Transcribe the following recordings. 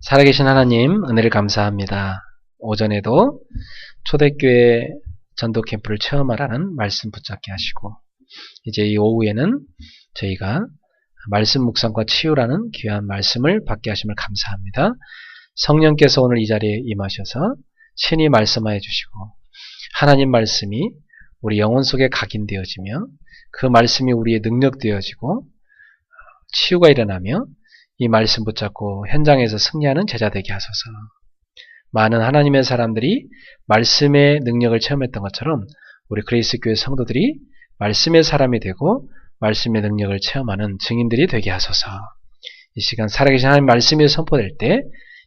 살아계신 하나님, 은혜를 감사합니다. 오전에도 초대교회 전도 캠프를 체험하라는 말씀 붙잡게 하시고, 이제 이 오후에는 저희가 말씀 묵상과 치유라는 귀한 말씀을 받게 하심을 감사합니다. 성령께서 오늘 이 자리에 임하셔서 친히 말씀하여 주시고, 하나님 말씀이 우리 영혼 속에 각인되어지며 그 말씀이 우리의 능력 되어지고 치유가 일어나며 이 말씀 붙잡고 현장에서 승리하는 제자 되게 하소서. 많은 하나님의 사람들이 말씀의 능력을 체험했던 것처럼 우리 그레이스교회 성도들이 말씀의 사람이 되고 말씀의 능력을 체험하는 증인들이 되게 하소서. 이 시간 살아계신 하나님 말씀이 선포될 때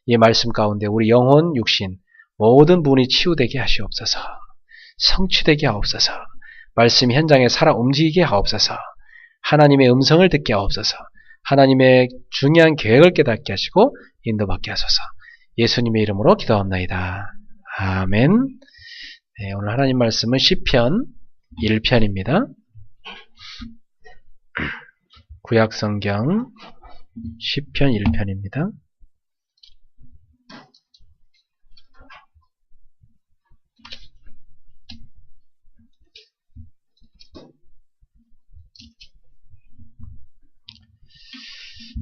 이 말씀 가운데 우리 영혼, 육신 모든 부분이 치유되게 하시옵소서. 성취되게 하옵소서. 말씀이 현장에 살아 움직이게 하옵소서. 하나님의 음성을 듣게 하옵소서. 하나님의 중요한 계획을 깨닫게 하시고 인도받게 하소서. 예수님의 이름으로 기도합나이다. 아멘. 네, 오늘 하나님 말씀은 시편 1편입니다. 구약성경 시편 1편입니다.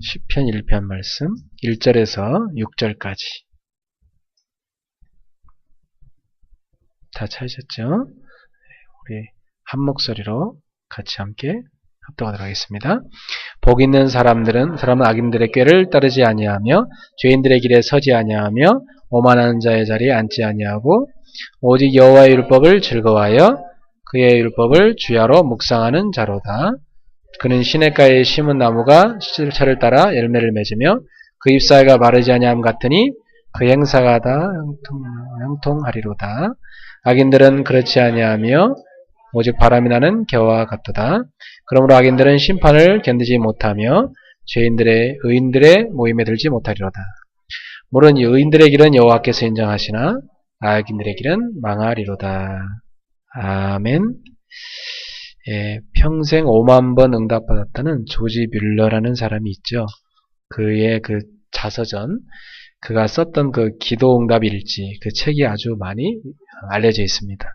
시편 1편 말씀 1절에서 6절까지 다 찾으셨죠? 우리 한 목소리로 같이 함께 합독하도록 하겠습니다. 복 있는 사람은 악인들의 꾀를 따르지 아니하며 죄인들의 길에 서지 아니하며 오만한 자의 자리에 앉지 아니하고 오직 여호와의 율법을 즐거워하여 그의 율법을 주야로 묵상하는 자로다. 그는 시냇가에 심은 나무가 시절차를 따라 열매를 맺으며 그 잎사귀가 마르지 아니함 같으니 그 행사가 다 형통하리로다. 악인들은 그렇지 아니하며 오직 바람이 나는 겨와 같도다. 그러므로 악인들은 심판을 견디지 못하며 의인들의 모임에 들지 못하리로다. 물론 의인들의 길은 여호와께서 인정하시나 악인들의 길은 망하리로다. 아멘. 예, 평생 5만 번 응답받았다는 조지 뮬러라는 사람이 있죠. 그의 그 자서전, 그가 썼던 그 기도 응답 일지, 그 책이 아주 많이 알려져 있습니다.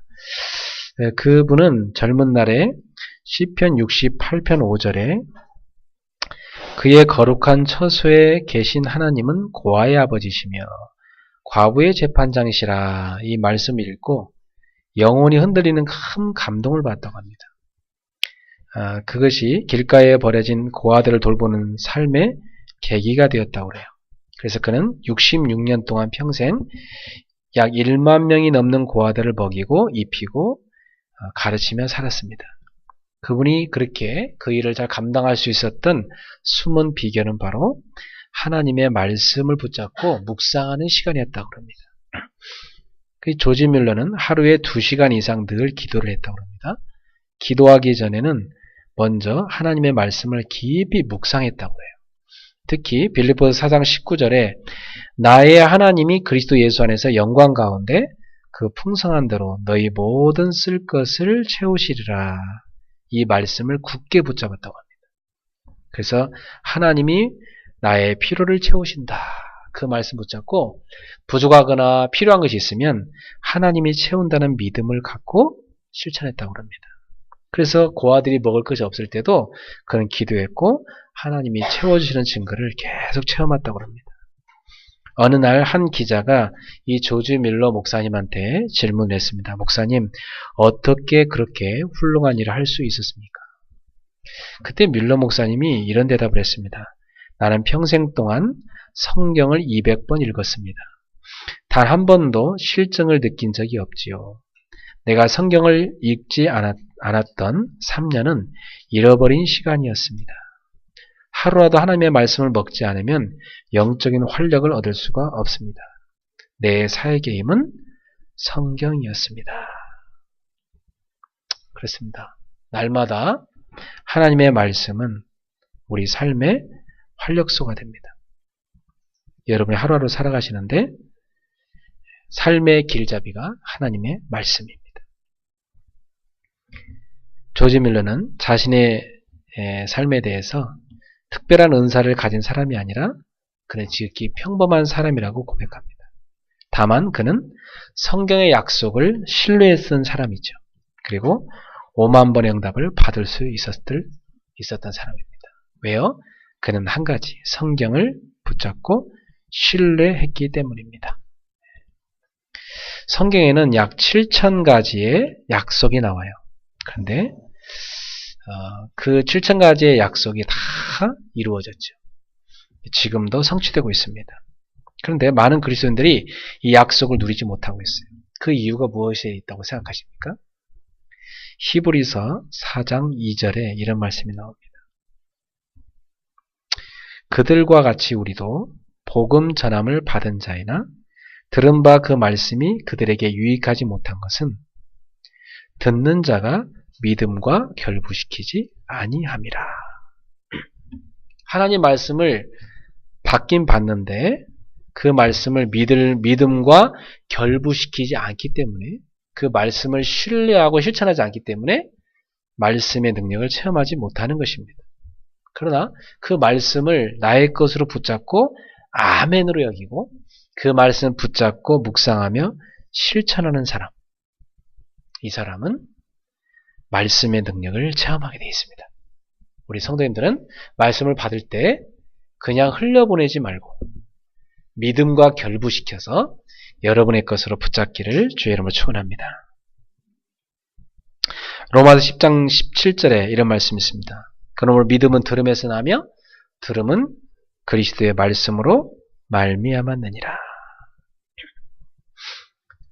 예, 그분은 젊은 날에 시편 68편 5절에 그의 거룩한 처소에 계신 하나님은 고아의 아버지시며 과부의 재판장이시라 이 말씀을 읽고 영혼이 흔들리는 큰 감동을 받았다고 합니다. 그것이 길가에 버려진 고아들을 돌보는 삶의 계기가 되었다고 그래요. 그래서 그는 66년 동안 평생 약 1만 명이 넘는 고아들을 먹이고 입히고 가르치며 살았습니다. 그분이 그렇게 그 일을 잘 감당할 수 있었던 숨은 비결은 바로 하나님의 말씀을 붙잡고 묵상하는 시간이었다고 합니다. 그 조지 뮬러는 하루에 2시간 이상 늘 기도를 했다고 합니다. 기도하기 전에는 먼저 하나님의 말씀을 깊이 묵상했다고 해요. 특히 빌립보서 4장 19절에 나의 하나님이 그리스도 예수 안에서 영광 가운데 그 풍성한 대로 너희 모든 쓸 것을 채우시리라 이 말씀을 굳게 붙잡았다고 합니다. 그래서 하나님이 나의 필요를 채우신다 그 말씀 붙잡고 부족하거나 필요한 것이 있으면 하나님이 채운다는 믿음을 갖고 실천했다고 합니다. 그래서 고아들이 먹을 것이 없을 때도 그는 기도했고 하나님이 채워주시는 증거를 계속 체험했다고 합니다. 어느 날 한 기자가 이 조지 뮬러 목사님한테 질문을 했습니다. 목사님, 어떻게 그렇게 훌륭한 일을 할 수 있었습니까? 그때 뮬러 목사님이 이런 대답을 했습니다. 나는 평생 동안 성경을 200번 읽었습니다. 단 한 번도 실증을 느낀 적이 없지요. 내가 성경을 읽지 않았던 3년은 잃어버린 시간이었습니다. 하루라도 하나님의 말씀을 먹지 않으면 영적인 활력을 얻을 수가 없습니다. 내 사역의 힘은 성경이었습니다. 그렇습니다. 날마다 하나님의 말씀은 우리 삶의 활력소가 됩니다. 여러분이 하루하루 살아가시는데 삶의 길잡이가 하나님의 말씀입니다. 조지 뮬러는 자신의 삶에 대해서 특별한 은사를 가진 사람이 아니라 그는 지극히 평범한 사람이라고 고백합니다. 다만 그는 성경의 약속을 신뢰해 쓴 사람이죠. 그리고 5만 번의 응답을 받을 수 있었던 사람입니다. 왜요? 그는 한 가지, 성경을 붙잡고 신뢰했기 때문입니다. 성경에는 약 7,000가지의 약속이 나와요. 그런데 그 7,000가지의 약속이 다 이루어졌죠. 지금도 성취되고 있습니다. 그런데 많은 그리스도인들이 이 약속을 누리지 못하고 있어요. 그 이유가 무엇에 있다고 생각하십니까? 히브리서 4장 2절에 이런 말씀이 나옵니다. 그들과 같이 우리도 복음 전함을 받은 자이나 들은 바 그 말씀이 그들에게 유익하지 못한 것은 듣는 자가 믿음과 결부시키지 아니함이라. 하나님 말씀을 받긴 받는데 그 말씀을 믿음과 결부시키지 않기 때문에, 그 말씀을 신뢰하고 실천하지 않기 때문에 말씀의 능력을 체험하지 못하는 것입니다. 그러나 그 말씀을 나의 것으로 붙잡고 아멘으로 여기고 그 말씀을 붙잡고 묵상하며 실천하는 사람, 이 사람은 말씀의 능력을 체험하게 되어 있습니다. 우리 성도님들은 말씀을 받을 때 그냥 흘려보내지 말고 믿음과 결부시켜서 여러분의 것으로 붙잡기를 주의 이름으로 축원합니다. 로마서 10장 17절에 이런 말씀이 있습니다. 그러므로 믿음은 들음에서 나며 들음은 그리스도의 말씀으로 말미암았느니라.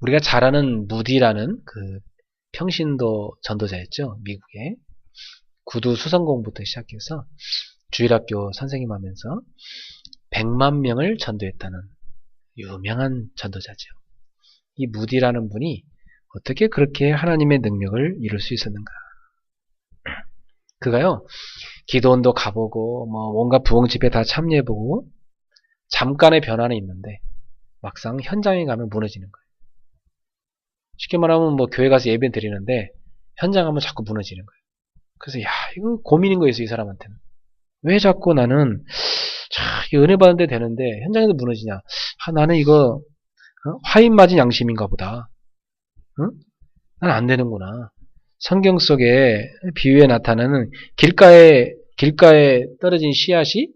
우리가 잘 아는 무디라는 그 평신도 전도자였죠. 미국의 구두 수성공부터 시작해서 주일학교 선생님 하면서 100만 명을 전도했다는 유명한 전도자죠. 이 무디라는 분이 어떻게 그렇게 하나님의 능력을 이룰 수 있었는가? 그가요, 기도원도 가보고 온갖 부흥 집회 다 참여해보고 잠깐의 변화는 있는데 막상 현장에 가면 무너지는 거예요. 쉽게 말하면 교회 가서 예배 드리는데 현장 가면 자꾸 무너지는 거예요. 그래서 이거 고민인 거였어요, 이 사람한테는. 왜 자꾸 나는 은혜 받는데 되는데 현장에도 무너지냐? 나는 이거 화인 맞은 양심인가 보다. 응? 난 안 되는구나. 성경 속에 비유에 나타나는 길가에 떨어진 씨앗이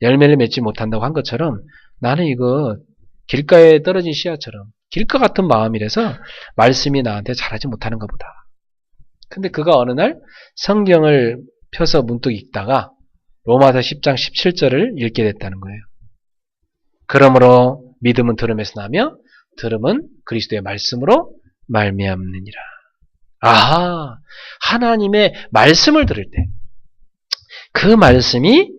열매를 맺지 못한다고 한 것처럼 나는 이거 길가에 떨어진 씨앗처럼 길가 같은 마음이라서 말씀이 나한테 잘하지 못하는가 보다. 근데 그가 어느 날 성경을 펴서 문득 읽다가 로마서 10장 17절을 읽게 됐다는 거예요. 그러므로 믿음은 들음에서 나며 들음은 그리스도의 말씀으로 말미암느니라. 아하, 하나님의 말씀을 들을 때 그 말씀이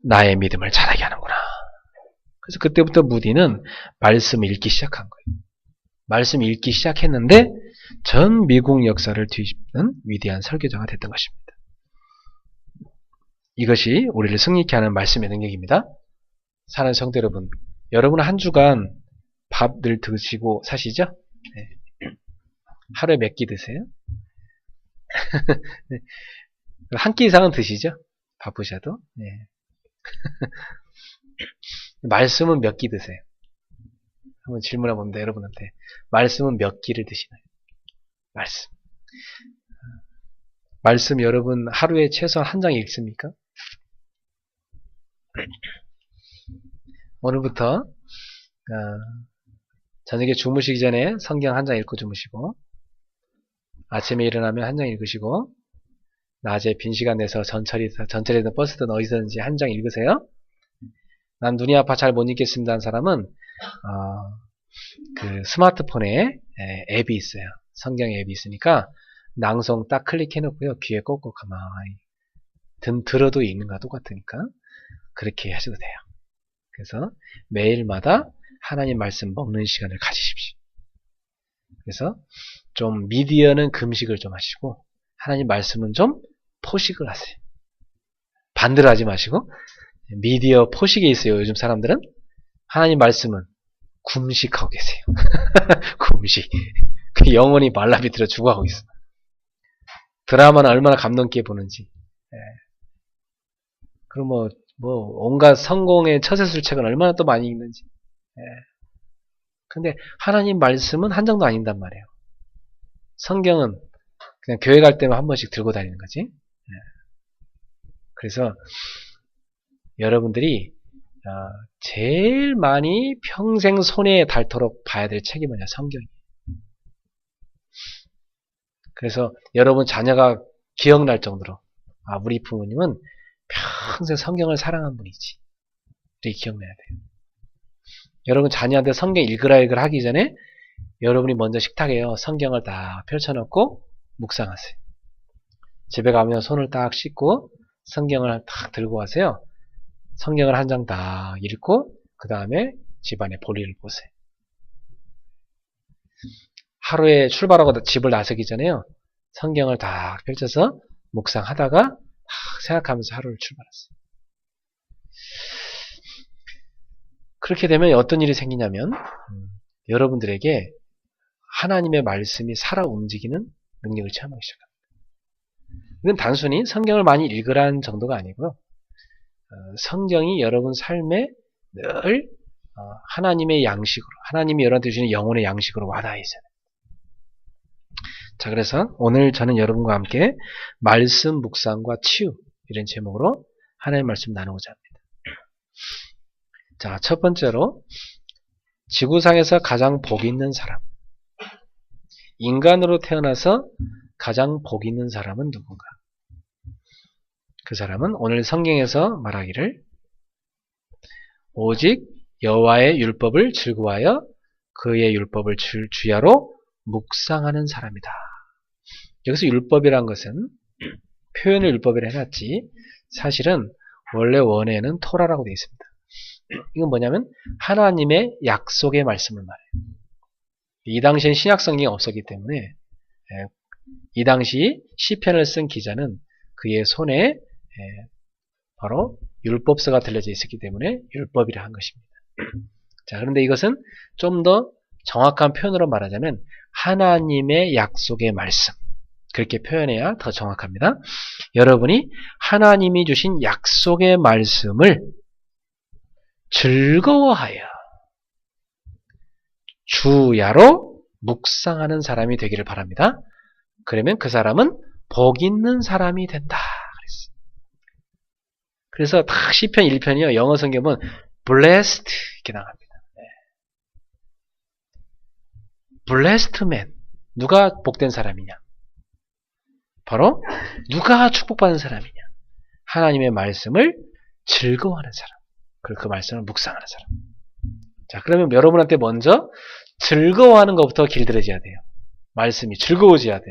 나의 믿음을 자라게 하는구나. 그래서 그때부터 무디는 말씀을 읽기 시작한 거예요. 말씀 읽기 시작했는데 전 미국 역사를 뒤집는 위대한 설교자가 됐던 것입니다. 이것이 우리를 승리케 하는 말씀의 능력입니다. 사랑하는 성도 여러분, 여러분 한 주간 밥 늘 드시고 사시죠? 네. 하루에 몇 끼 드세요? 한 끼 이상은 드시죠? 바쁘셔도. 네. 말씀은 몇 끼 드세요? 한번 질문해 봅니다, 여러분한테. 말씀은 몇 끼를 드시나요? 말씀 여러분 하루에 최소한 한 장 읽습니까? 오늘부터 저녁에 주무시기 전에 성경 한 장 읽고 주무시고 아침에 일어나면 한 장 읽으시고 낮에 빈 시간 내서 전철이든 버스든 어디서든지 한 장 읽으세요. 난 눈이 아파 잘 못 읽겠습니다 하는 사람은 그 스마트폰에 앱이 있어요. 성경 앱이 있으니까 낭송 딱 클릭해 놓고요. 귀에 꽂고 가만히 들어도 읽는 거와 똑같으니까 그렇게 하셔도 돼요. 그래서 매일마다 하나님 말씀 먹는 시간을 가지십시오. 그래서 좀 미디어는 금식을 좀 하시고 하나님 말씀은 좀 포식을 하세요. 반대로 하지 마시고 미디어 포식에 있어요. 요즘 사람들은 하나님 말씀은 굶식하고 계세요. 굶식. 그 영혼이 말라비틀어 죽어가고 있어. 드라마는 얼마나 감동 있게 보는지. 그럼 뭐 온갖 성공의 처세술책은 얼마나 또 많이 읽는지. 예. 근데 하나님 말씀은 한정도 아닌단 말이에요. 성경은 그냥 교회 갈 때만 한 번씩 들고 다니는 거지. 예. 그래서 여러분들이 제일 많이 평생 손에 닳도록 봐야 될 책이 뭐냐? 성경이에요. 그래서 여러분 자녀가 기억날 정도로 우리 부모님은 평생 성경을 사랑한 분이지. 이렇게 기억나야 돼요. 여러분 자녀한테 성경 읽으라 하기 전에 여러분이 먼저 식탁에요. 성경을 다 펼쳐놓고 묵상하세요. 집에 가면 손을 딱 씻고 성경을 딱 들고 가세요. 성경을 한 장 다 읽고 그 다음에 집안에 볼일을 보세요. 하루에 출발하고 집을 나서기 전에요. 성경을 다 펼쳐서 묵상하다가 딱 생각하면서 하루를 출발하세요. 그렇게 되면 어떤 일이 생기냐면 여러분들에게 하나님의 말씀이 살아 움직이는 능력을 체험하기 시작합니다. 이건 단순히 성경을 많이 읽으라는 정도가 아니고요. 성경이 여러분 삶에 늘 하나님의 양식으로, 하나님이 여러분한테 주시는 영혼의 양식으로 와닿아 있어요. 자, 그래서 오늘 저는 여러분과 함께 말씀 묵상과 치유 이런 제목으로 하나님의 말씀 나누고자 합니다. 자, 첫 번째로 지구상에서 가장 복 있는 사람. 인간으로 태어나서 가장 복 있는 사람은 누군가? 그 사람은 오늘 성경에서 말하기를 오직 여호와의 율법을 즐거워하여 그의 율법을 주야로 묵상하는 사람이다. 여기서 율법이란 것은 표현을 율법이라 해놨지 사실은 원래 원에는 토라라고 되어 있습니다. 이건 뭐냐면 하나님의 약속의 말씀을 말해요. 이 당시엔 신약 성경이 없었기 때문에 이 당시 시편을 쓴 기자는 그의 손에 바로 율법서가 들려져 있었기 때문에 율법이라 한 것입니다. 자, 그런데 이것은 좀 더 정확한 표현으로 말하자면 하나님의 약속의 말씀. 그렇게 표현해야 더 정확합니다. 여러분이 하나님이 주신 약속의 말씀을 즐거워하여 주야로 묵상하는 사람이 되기를 바랍니다. 그러면 그 사람은 복 있는 사람이 된다. 그래서 딱 시편 1편이요. 영어 성경은 blessed 이렇게 나갑니다. blessed man. 누가 복된 사람이냐? 바로 누가 축복받은 사람이냐? 하나님의 말씀을 즐거워하는 사람. 그리고 그 말씀을 묵상하는 사람. 자, 그러면 여러분한테 먼저 즐거워하는 것부터 길들여져야 돼요. 말씀이 즐거워져야 돼.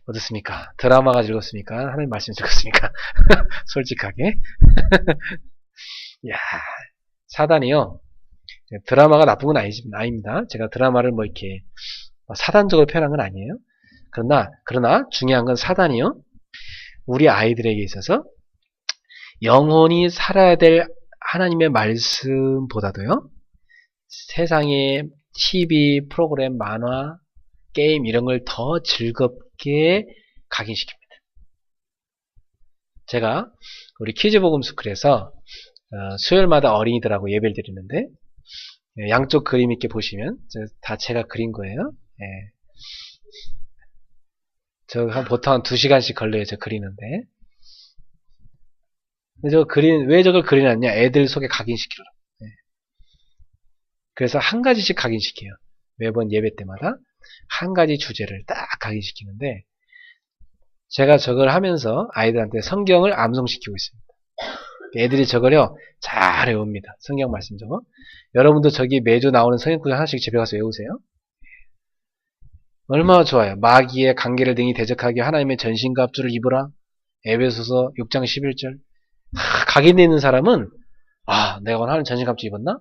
어떻습니까? 드라마가 즐겁습니까? 하나님 말씀이 즐겁습니까? 솔직하게. 야, 사단이요. 드라마가 나쁜 건 아닙니다. 제가 드라마를 뭐 이렇게 사단적으로 표현한 건 아니에요. 그러나 중요한 건 사단이요. 우리 아이들에게 있어서 영혼이 살아야 될 하나님의 말씀보다도요. 세상의 TV, 프로그램, 만화, 게임 이런 걸 더 즐겁게 각인시킵니다. 제가 우리 키즈복음스쿨에서 수요일마다 어린이들하고 예배를 드리는데 양쪽 그림 있게 보시면 다 제가 그린 거예요. 저 보통 한 2시간씩 걸려요. 저 그리는데. 왜 저걸 그리느냐? 애들 속에 각인시키려고. 그래서 한 가지씩 각인시켜요. 매번 예배 때마다 한 가지 주제를 딱 각인시키는데 제가 저걸 하면서 아이들한테 성경을 암송시키고 있습니다. 애들이 저걸요 잘 외웁니다. 성경 말씀 저거. 여러분도 저기 매주 나오는 성경 구절 하나씩 집에 가서 외우세요. 얼마나 좋아요. 마귀의 관계를 등이 대적하게 하나님의 전신과 합주를 입으라. 에베소서 6장 11절. 각인되어 있는 사람은 내가 오늘 하나님 전신과 합주 입었나?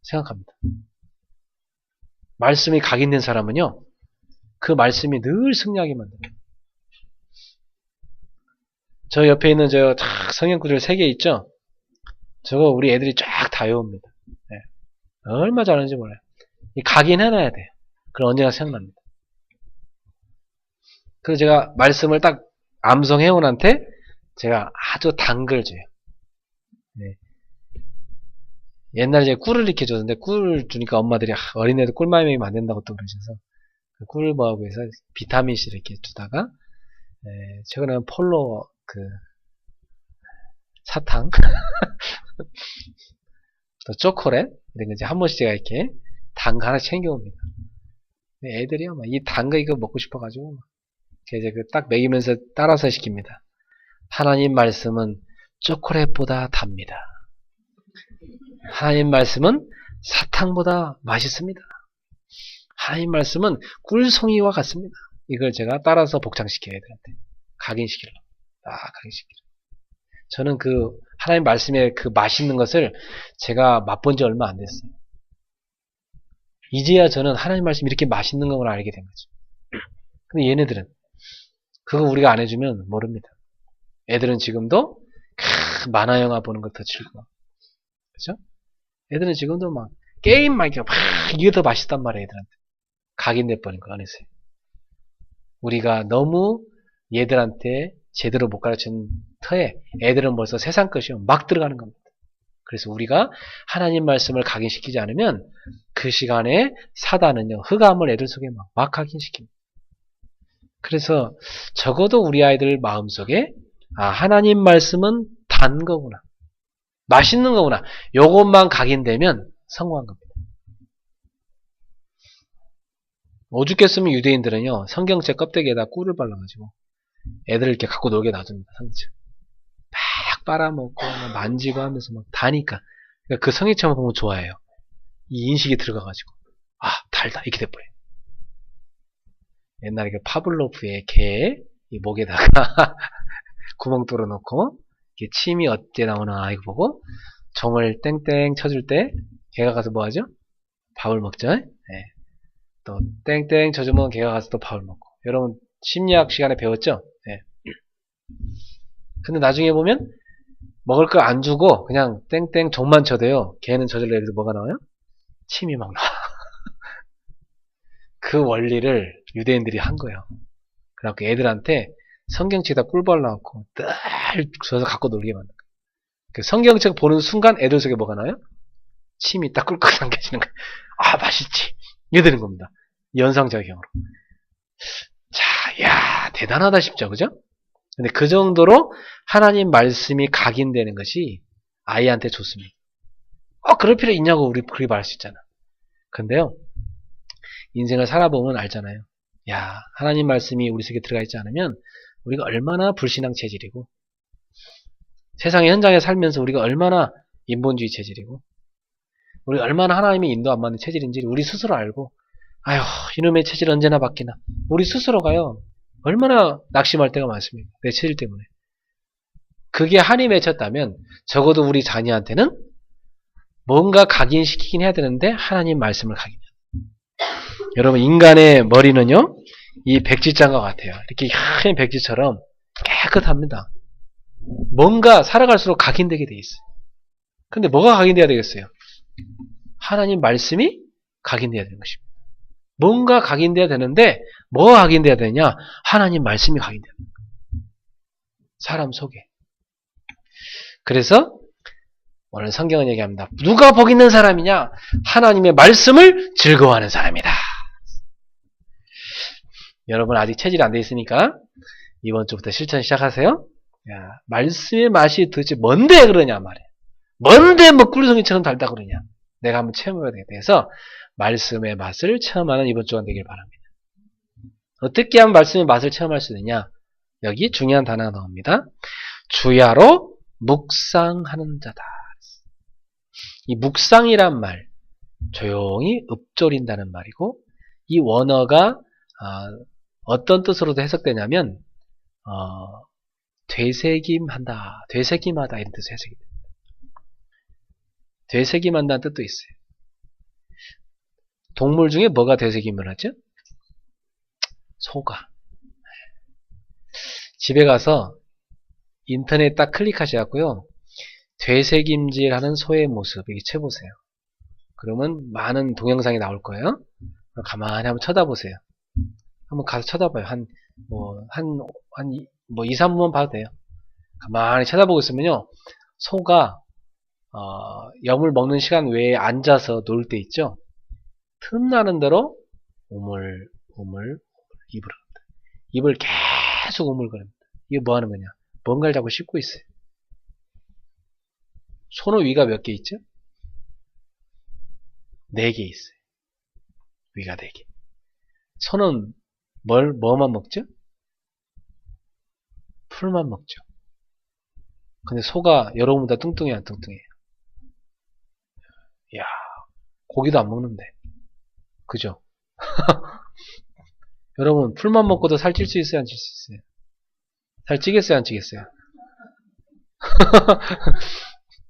생각합니다. 말씀이 각인된 사람은요. 그 말씀이 늘 승리하게 만듭니다. 저 옆에 있는 저 성경 구절 3개 있죠? 저거 우리 애들이 쫙 다 외웁니다. 네. 얼마 잘하는지 몰라요. 각인해놔야 돼요. 그럼 언제나 생각납니다. 그래서 제가 말씀을 딱 암송해온한테 제가 아주 단 걸 줘요. 네. 옛날에 제가 꿀을 이렇게 줬는데 꿀을 주니까 엄마들이 어린애들 꿀만 먹이면 안 된다고 또 그러셔서 꿀 먹하고 해서 비타민C 이렇게 주다가 최근에는 폴로 사탕 또 초콜릿 이런 거 이제 한 번씩 제가 이렇게 단 거 하나 챙겨옵니다. 애들이요 막 이 단 거 이거 먹고 싶어가지고 이제 딱 먹이면서 따라서 시킵니다. 하나님 말씀은 초콜릿보다 답니다. 하나님 말씀은 사탕보다 맛있습니다. 하나님 말씀은 꿀송이와 같습니다. 이걸 제가 따라서 복창시켜야 애들한테 각인시키려고. 각인시키려고. 저는 하나님 말씀의 맛있는 것을 제가 맛본 지 얼마 안 됐어요. 이제야 저는 하나님 말씀이 이렇게 맛있는 걸 알게 된 거죠. 근데 얘네들은 그거 우리가 안 해주면 모릅니다. 애들은 지금도 만화 영화 보는 거 더 즐거워. 그죠? 애들은 지금도 막 게임 막 이게 더 맛있단 말이에요. 애들한테. 각인돼 버린 거 안에서요. 우리가 너무 얘들한테 제대로 못 가르친 터에 애들은 벌써 세상 것이요 막 들어가는 겁니다. 그래서 우리가 하나님 말씀을 각인시키지 않으면 그 시간에 사단은요 흑암을 애들 속에 막 각인시킵니다. 그래서 적어도 우리 아이들 마음속에 하나님 말씀은 단 거구나, 맛있는 거구나, 요것만 각인되면 성공한 겁니다. 오죽했으면 유대인들은요 성경책 껍데기에다 꿀을 발라가지고 애들을 이렇게 갖고 놀게 놔둡니다. 성경책 막 빨아먹고 만지고 하면서 막 다니까 그러니까 그 성경책만 보면 좋아해요. 이 인식이 들어가가지고 달다 이렇게 돼버려요. 옛날에 파블로프의 개 이 목에다가 구멍 뚫어놓고 침이 어째 나오나 이거 보고 종을 땡땡 쳐줄 때 개가 가서 뭐하죠? 밥을 먹죠. 네. 또 땡땡 쳐주면 개가 가서 또 밥을 먹고. 여러분 심리학 시간에 배웠죠? 네. 근데 나중에 보면 먹을 거 안 주고 그냥 땡땡 종만 쳐도요 개는 저절로 여기서 뭐가 나와요? 침이 막 나와. 그 원리를 유대인들이 한 거예요. 그래갖고 애들한테 성경책에다 꿀 발라갖고 늘 줘서 갖고 놀게 만든 거예요. 그 성경책 보는 순간 애들 속에 뭐가 나요? 침이 딱 꿀꺽 삼켜지는 거예요. 맛있지. 이게 되는 겁니다. 연상작용으로. 자, 야 대단하다 싶죠, 그죠? 근데 그 정도로 하나님 말씀이 각인되는 것이 아이한테 좋습니다. 그럴 필요 있냐고 우리 그렇게 말할 수 있잖아. 근데요, 인생을 살아보면 알잖아요. 야, 하나님 말씀이 우리 속에 들어가 있지 않으면 우리가 얼마나 불신앙 체질이고 세상의 현장에 살면서 우리가 얼마나 인본주의 체질이고 우리가 얼마나 하나님의 인도 안 맞는 체질인지 우리 스스로 알고 아휴 이놈의 체질 언제나 바뀌나 우리 스스로가요 얼마나 낙심할 때가 많습니다. 내 체질 때문에. 그게 한이 맺혔다면 적어도 우리 자녀한테는 뭔가 각인시키긴 해야 되는데 하나님 말씀을 각인해요. 여러분 인간의 머리는요 이 백지장과 같아요. 이렇게 큰 백지처럼 깨끗합니다. 뭔가 살아갈수록 각인되게 돼 있어요. 근데 뭐가 각인돼야 되겠어요? 하나님 말씀이 각인돼야 되는 것입니다. 뭔가 각인돼야 되는데 뭐가 각인돼야 되냐? 하나님 말씀이 각인돼야 되는 거예요. 사람 속에. 그래서 오늘 성경은 얘기합니다. 누가 복 있는 사람이냐? 하나님의 말씀을 즐거워하는 사람이다. 여러분 아직 체질이 안 돼 있으니까 이번 주부터 실천 시작하세요. 야, 말씀의 맛이 도대체 뭔데 그러냐 말이에요. 뭔데 뭐 꿀송이처럼 달다 그러냐. 내가 한번 체험해봐야 되겠다 해서 말씀의 맛을 체험하는 이번 주가 되길 바랍니다. 어떻게 하면 말씀의 맛을 체험할 수 있느냐? 여기 중요한 단어가 나옵니다. 주야로 묵상하는 자다. 이 묵상이란 말, 조용히 읊조린다는 말이고 이 원어가 어떤 뜻으로도 해석되냐면 되새김한다, 되새김하다 이런 뜻으로 해석이 됩니다. 되새김한다는 뜻도 있어요. 동물 중에 뭐가 되새김을 하죠? 소가. 집에 가서 인터넷 딱 클릭하셔갖고요. 되새김질하는 소의 모습 이렇게 쳐보세요. 그러면 많은 동영상이 나올 거예요. 가만히 한번 쳐다보세요. 한번 가서 쳐다봐요. 한 2, 3분만 봐도 돼요. 가만히 쳐다보고 있으면요. 소가 염을 먹는 시간 외에 앉아서 놀 때 있죠. 틈나는 대로 우물 입을 입을 계속 우물거립니다. 이게 뭐 하는 거냐? 뭔가를 자꾸 씹고 있어요. 손의 위가 몇 개 있죠? 4개 있어요. 위가 4개. 손은 뭐만 먹죠? 풀만 먹죠. 근데 소가 여러분보다 뚱뚱해요, 안 뚱뚱해요? 이야, 고기도 안 먹는데. 그죠? 여러분, 풀만 먹고도 살찔 수 있어요, 안 찔 수 있어요? 살찌겠어요, 안 찌겠어요?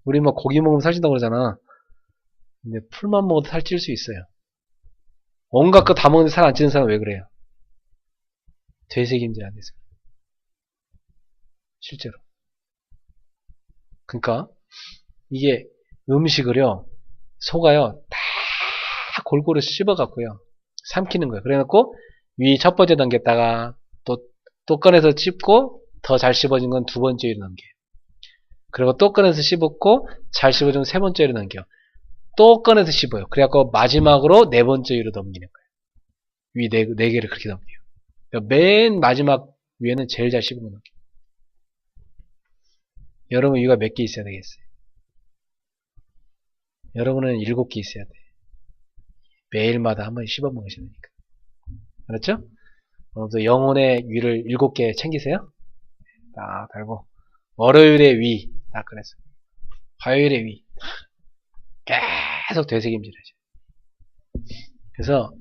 우리 막 고기 먹으면 살찐다고 그러잖아. 근데 풀만 먹어도 살찔 수 있어요. 온갖 거 다 먹는데 살 안 찌는 사람 왜 그래요? 되새김질 안 돼서. 실제로. 그러니까 이게 음식을요, 소가요, 다 골고루 씹어갖고요, 삼키는 거예요. 그래놓고 위 첫 번째 넘겼다가 또 꺼내서 씹고 더 잘 씹어진 건 2번째 위로 넘겨요. 그리고 또 꺼내서 씹었고 잘 씹어진 건 3번째 위로 넘겨요. 또 꺼내서 씹어요. 그래갖고 마지막으로 4번째 위로 넘기는 거예요. 위 4개를 그렇게 넘겨요. 그러니까 맨 마지막 위에는 제일 잘 씹은 거 넘겨요. 여러분 위가 몇 개 있어야 되겠어요? 여러분은 7개 있어야 돼. 매일마다 한 번 씹어 먹으셔야 되니까. 그렇죠? 오늘도 영혼의 위를 7개 챙기세요. 딱 달고 월요일의 위 딱 그래서 화요일의 위 계속 되새김질하죠. 그래서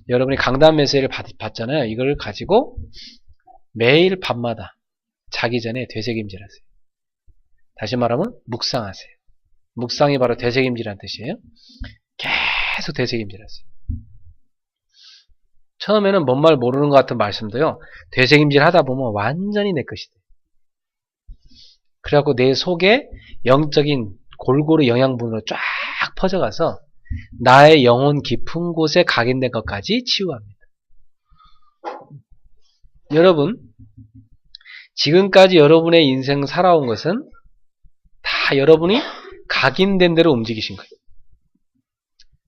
여러분이 강단 메시지를 받잖아요. 이걸 가지고 매일 밤마다 자기 전에 되새김질하세요. 다시 말하면 묵상하세요. 묵상이 바로 되새김질이라는 뜻이에요. 계속 되새김질하세요. 처음에는 뭔 말 모르는 것 같은 말씀도요, 되새김질 하다 보면 완전히 내 것이 돼요. 그래갖고 내 속에 영적인 골고루 영양분으로 쫙 퍼져가서 나의 영혼 깊은 곳에 각인된 것까지 치유합니다. 여러분, 지금까지 여러분의 인생 살아온 것은 다 여러분이 각인된 대로 움직이신 거예요.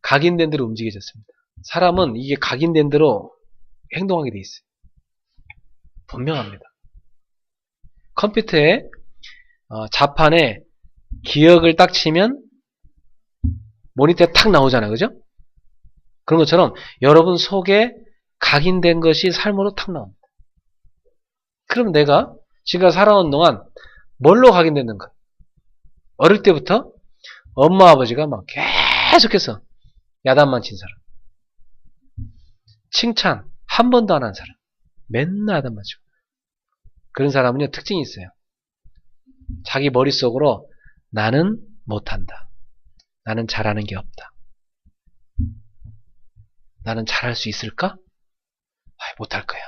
각인된 대로 움직여졌습니다. 사람은 이게 각인된 대로 행동하게 돼 있어요. 분명합니다. 컴퓨터에 자판에 기억을 딱 치면 모니터에 탁 나오잖아요. 그죠? 그런 것처럼 여러분 속에 각인된 것이 삶으로 탁 나옵니다. 그럼 내가 지금 살아온 동안 뭘로 각인됐는가? 어릴 때부터 엄마 아버지가 막 계속해서 야단만 친 사람, 칭찬 한 번도 안 한 사람, 맨날 야단만 치고, 그런 사람은요 특징이 있어요. 자기 머릿속으로 나는 못한다, 나는 잘하는 게 없다, 나는 잘할 수 있을까? 못할 거야.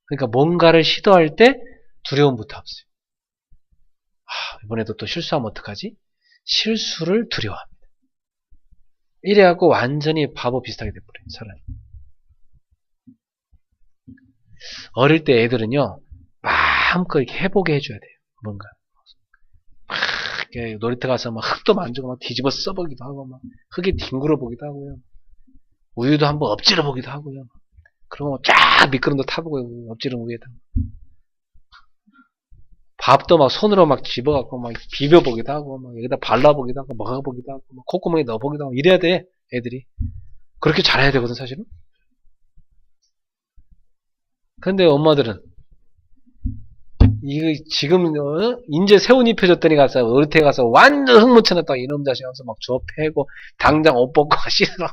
그러니까 뭔가를 시도할 때 두려움부터 없어요. 이번에도 또 실수하면 어떡하지? 실수를 두려워합니다. 이래갖고 완전히 바보 비슷하게 돼버려요, 사람이. 어릴 때 애들은요, 마음껏 이렇게 해보게 해줘야 돼요. 뭔가. 막, 이렇게 놀이터 가서 막 흙도 만지고 막 뒤집어 써보기도 하고, 막 흙에 뒹굴어 보기도 하고요. 우유도 한번 엎질러 보기도 하고요. 그러고 쫙 미끄럼도 타보고, 엎질러 위에다. 밥도 막 손으로 막 집어갖고 막 비벼보기도 하고, 막 여기다 발라보기도 하고, 먹어보기도 하고, 막 콧구멍에 넣어보기도 하고, 이래야 돼, 애들이. 그렇게 잘해야 되거든, 사실은. 근데 엄마들은, 이거 지금, 인제 새옷 입혀줬더니 가서, 놀이터에 가서 완전 흙 묻혀놨다가 이놈 자식 와서 막 주워 패고, 당장 옷 벗고 씻으러.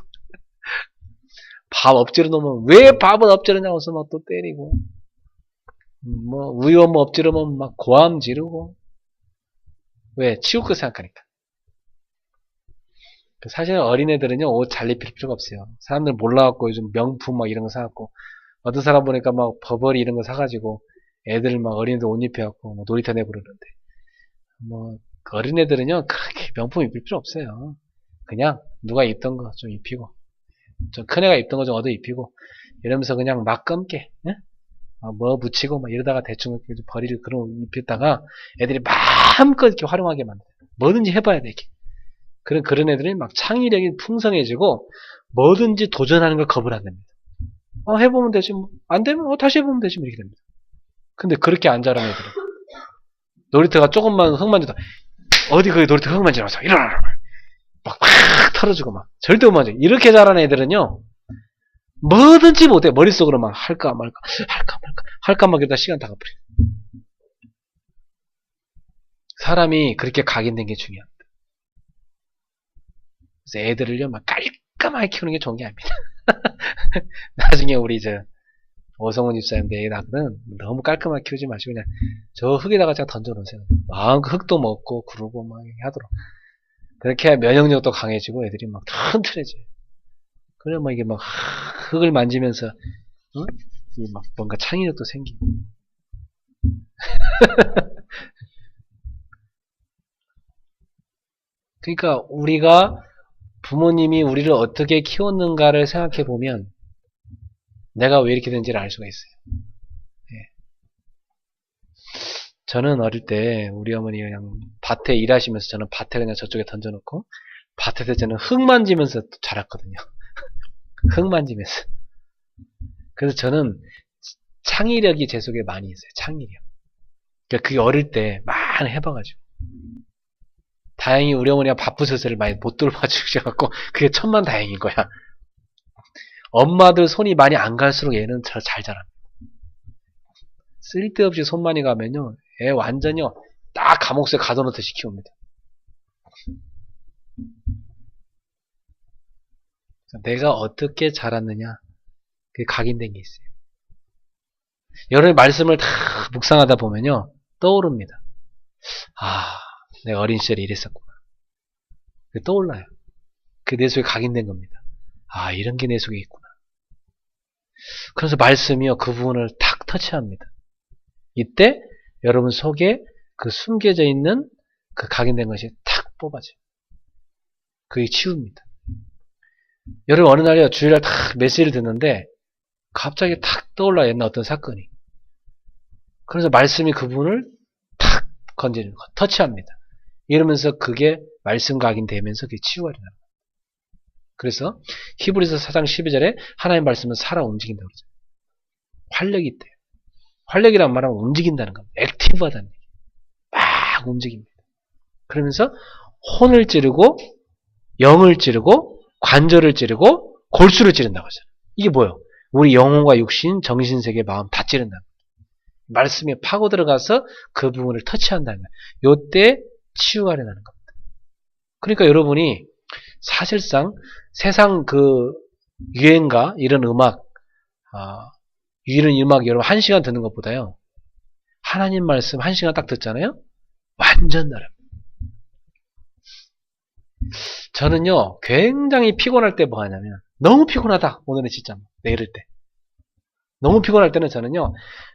밥 엎질러 놓으면, 왜 밥을 엎질러냐고 해서 막 또 때리고. 뭐 우유 한번 엎지르면 막 고함 지르고. 왜? 치울 거 생각하니까. 사실 어린애들은요 옷 잘 입힐 필요가 없어요. 사람들 몰라갖고 요즘 명품 막 이런 거 사갖고, 어떤 사람 보니까 막 버버리 이런 거 사가지고 애들 막 어린애들 옷 입혀갖고 뭐 놀이터 내부르는데, 뭐 어린애들은요 그렇게 명품 입힐 필요 없어요. 그냥 누가 입던 거 좀 입히고, 좀 큰애가 입던 거 좀 얻어 입히고 이러면서 그냥 막 검게, 예? 뭐 묻히고 막 이러다가 대충 버리를 그런 입혔다가 애들이 마음껏 이렇게 활용하게 만들어요. 뭐든지 해봐야 돼, 이렇게. 그런 애들이 막 창의력이 풍성해지고 뭐든지 도전하는 걸 겁을 안 냅니다. 해보면 되지 뭐. 안 되면 다시 해보면 되지 뭐. 이렇게 됩니다. 근데 그렇게 안 자란 애들은 놀이터가 조금만 흙 만져도 어디 거기 놀이터 흙 만지면서 일어나라 막 털어주고 막 절대 못 만져. 이렇게 자란 애들은요 뭐든지 못해. 머릿속으로 막 할까 말까 이러다 시간 다 가버려. 사람이 그렇게 각인된 게 중요합니다. 그래서 애들을요 막 깔끔하게 키우는 게 좋은 게 아닙니다. 나중에 우리 오성훈 집사님들 애 낳으면 너무 깔끔하게 키우지 마시고 그냥 저 흙에다가 제가 던져놓으세요. 마음껏 흙도 먹고 구르고 막 하도록. 그렇게 해야 면역력도 강해지고 애들이 막 튼튼해져요. 그래 막 이게 막 흙을 만지면서 막 뭔가 창의력도 생기고. 그러니까 우리가 부모님이 우리를 어떻게 키웠는가를 생각해 보면 내가 왜 이렇게 된지를 알 수가 있어요. 예. 저는 어릴 때 우리 어머니 그냥 밭에 일하시면서 저는 밭에 그냥 저쪽에 던져놓고 밭에서 저는 흙 만지면서 자랐거든요. 흙 만지면서. 그래서 저는 창의력이 제 속에 많이 있어요. 창의력. 그러니까 그게 어릴 때 많이 해봐가지고. 다행히 우리 어머니가 바쁘셔서 많이 못 돌봐주셔갖고 그게 천만 다행인 거야. 엄마들 손이 많이 안 갈수록 얘는 잘 자랍니다. 쓸데없이 손 많이 가면요 애 완전히요 딱 감옥에 가둬놓듯이 키웁니다. 내가 어떻게 자랐느냐 그게 각인된 게 있어요. 여러 말씀을 다 묵상하다 보면요 떠오릅니다. 내가 어린 시절에 이랬었구나. 그게 떠올라요. 그게 내 속에 각인된 겁니다. 이런 게 내 속에 있구나. 그래서 말씀이요 그 부분을 탁 터치합니다. 이때 여러분 속에 그 숨겨져 있는 그 각인된 것이 탁 뽑아져요. 그게 치웁니다. 여러분 어느 날이요 주일날 탁 메시지를 듣는데 갑자기 탁 떠올라요. 옛날 어떤 사건이. 그래서 말씀이 그 부분을 탁 건지는 거, 터치합니다. 이러면서 그게 말씀 각인되면서 그게 치유가 일어나는 거예요. 그래서 히브리서 4장 12절에 하나님 말씀은 살아 움직인다고 그러죠. 활력이 있대요. 활력이란 말하면 움직인다는 겁니다. 액티브하다는 얘기예요. 막 움직입니다. 그러면서 혼을 찌르고 영을 찌르고 관절을 찌르고 골수를 찌른다고 하잖아요. 이게 뭐예요? 우리 영혼과 육신, 정신세계, 마음 다 찌른다는 거예요. 말씀에 파고 들어가서 그 부분을 터치한다는 거예요. 요때 치유가 일어나는 겁니다. 그러니까 여러분이 사실상 세상 그 유행가 이런 음악 여러분 1시간 듣는 것보다요 하나님 말씀 1시간 딱 듣잖아요 완전 다릅니다. 저는요 굉장히 피곤할 때 뭐 하냐면 너무 피곤하다 오늘은 진짜 내릴 때 너무 피곤할 때는 저는요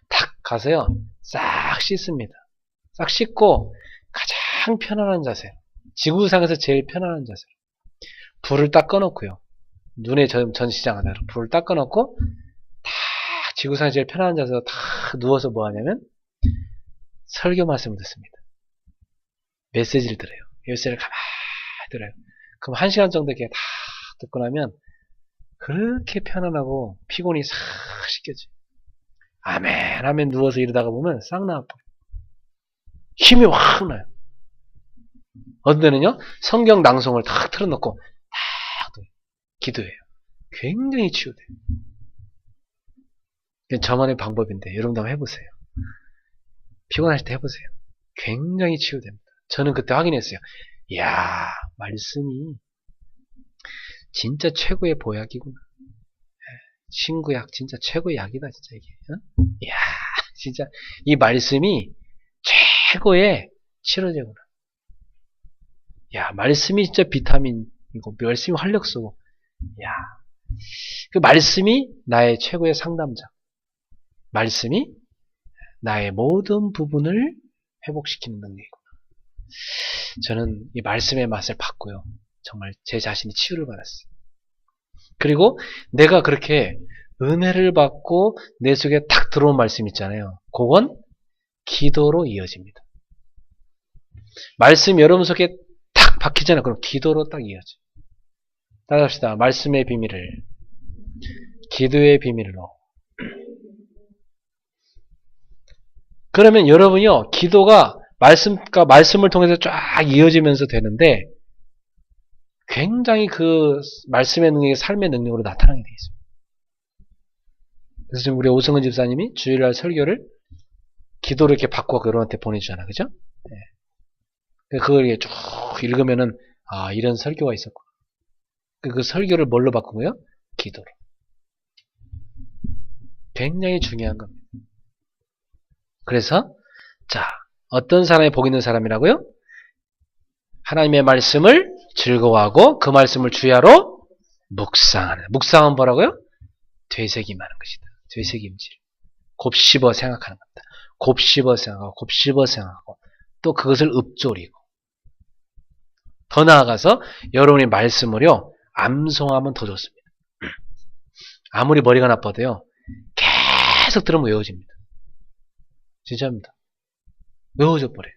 탁 가서요 싹 씻습니다. 싹 씻고 가장 편안한 자세 지구상에서 제일 편안한 자세 불을 딱 꺼놓고요 눈에 전시장하다 불을 딱 꺼놓고 딱 지구상에서 제일 편안한 자세로 딱 누워서 뭐 하냐면 설교 말씀을 듣습니다. 메시지를 들어요. 메시지를 가만히 들어요. 그럼 1시간 정도 이렇게 다 듣고 나면 그렇게 편안하고 피곤이 싹 씻겨져요. 아멘 하면 누워서 이러다가 보면 싹 나와버려요. 힘이 확 나요. 어떤 데는요 성경 낭송을 탁 틀어놓고 딱 기도해요. 굉장히 치유돼요. 이건 저만의 방법인데 여러분도 한번 해보세요. 피곤하실 때 해보세요. 굉장히 치유됩니다. 저는 그때 확인했어요. 이야 말씀이 진짜 최고의 보약이구나. 친구약 진짜 최고의 약이다 진짜 이게. 이야 진짜 이 말씀이 최고의 치료제구나. 야 말씀이 진짜 비타민이고 말씀이 활력소고. 야 그 말씀이 나의 최고의 상담자. 말씀이 나의 모든 부분을 회복시키는 능력이구나. 저는 이 말씀의 맛을 봤고요. 정말 제 자신이 치유를 받았어요. 그리고 내가 그렇게 은혜를 받고 내 속에 탁 들어온 말씀 있잖아요. 그건 기도로 이어집니다. 말씀 여러분 속에 탁 박히잖아. 그럼 기도로 딱 이어져. 따라합시다. 말씀의 비밀을 기도의 비밀로. 그러면 여러분이요, 기도가 말씀을 통해서 쫙 이어지면서 되는데 굉장히 그 말씀의 능력이 삶의 능력으로 나타나게 되어 있습니다. 그래서 지금 우리 오승근 집사님이 주일날 설교를 기도로 이렇게 바꿔 여러분한테 보내주잖아. 그죠? 네. 그걸 이렇게 쭉 읽으면은, 아, 이런 설교가 있었구나. 그 설교를 뭘로 바꾼 거예요? 기도로. 굉장히 중요한 겁니다. 그래서, 자, 어떤 사람이 복 있는 사람이라고요? 하나님의 말씀을 즐거워하고 그 말씀을 주야로 묵상하는. 묵상은 뭐라고요? 되새김하는 것이다. 되새김질. 곱씹어 생각하는 겁니다. 곱씹어 생각하고 곱씹어 생각하고 또 그것을 읊조리고 더 나아가서 여러분이 말씀을요 암송하면 더 좋습니다. 아무리 머리가 나빠도요 계속 들으면 외워집니다. 진짜입니다. 외워져 버려요.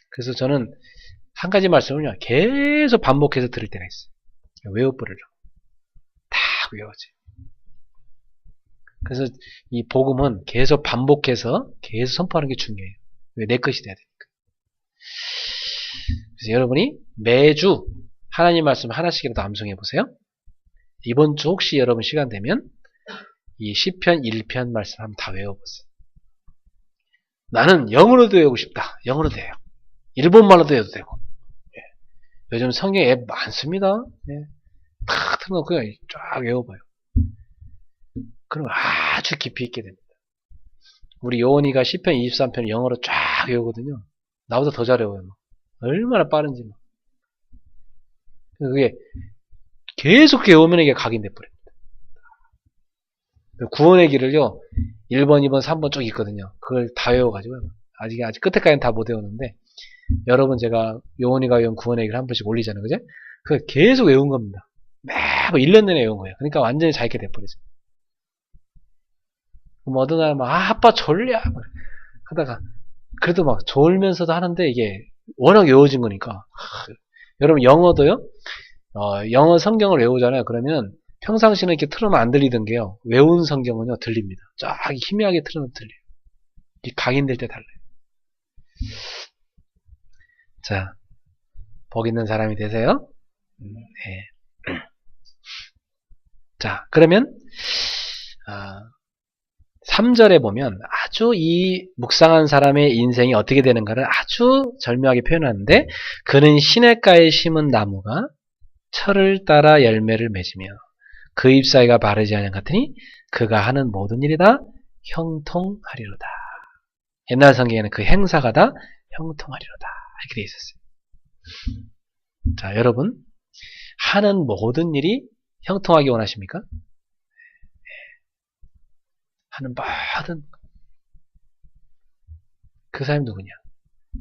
그래서 저는 한 가지 말씀을요 계속 반복해서 들을 때가 있어요. 외워버리려고. 다 외워져요. 그래서 이 복음은 계속 반복해서 계속 선포하는 게 중요해요. 왜? 내 것이 돼야 되니까. 그래서 여러분이 매주 하나님 말씀 하나씩이라도 암송해 보세요. 이번 주 혹시 여러분 시간 되면 이 시편 1편 말씀 한번 다 외워보세요. 나는 영어로도 외우고 싶다. 영어로도 해요. 일본말로도 해도 되고. 요즘 성경 앱 많습니다. 탁 틀어놓고 쫙 외워봐요. 그럼 아주 깊이 있게 됩니다. 우리 요원이가 시편 23편을 영어로 쫙 외우거든요. 나보다 더 잘 외워요. 얼마나 빠른지. 그게 계속 외우면 이게 각인돼 버립니다. 구원의 길을요, 1번, 2번, 3번 쭉 있거든요. 그걸 다 외워가지고, 아직 끝에까지는 다 못 외우는데, 여러분 제가 요원이가 외운 구원의 길을 한 번씩 올리잖아요. 그죠? 그걸 계속 외운 겁니다. 매번 1년 내내 외운 거예요. 그러니까 완전히 자기게 돼버리죠. 그럼 어떤 날은 막, 아빠 졸려! 하다가, 그래도 막 졸면서도 하는데 이게 워낙 외워진 거니까. 여러분 영어도요, 영어 성경을 외우잖아요. 그러면 평상시는 이렇게 틀으면 안 들리던 게요. 외운 성경은요, 들립니다. 쫙 희미하게 틀으면 들려요. 이 각인될 때 달라요. 자, 복 있는 사람이 되세요. 네. 자, 그러면 3절에 보면 아주 이 묵상한 사람의 인생이 어떻게 되는가를 아주 절묘하게 표현하는데, 그는 시냇가에 심은 나무가 철을 따라 열매를 맺으며 그 잎사귀가 바르지 않은 같으니 그가 하는 모든 일이 다 형통하리로다. 옛날 성경에는 그 행사가 다 형통하리로다 이렇게 되어 있었어요. 자, 여러분 하는 모든 일이 형통하기 원하십니까? 하는 모든 그 사람이 누구냐?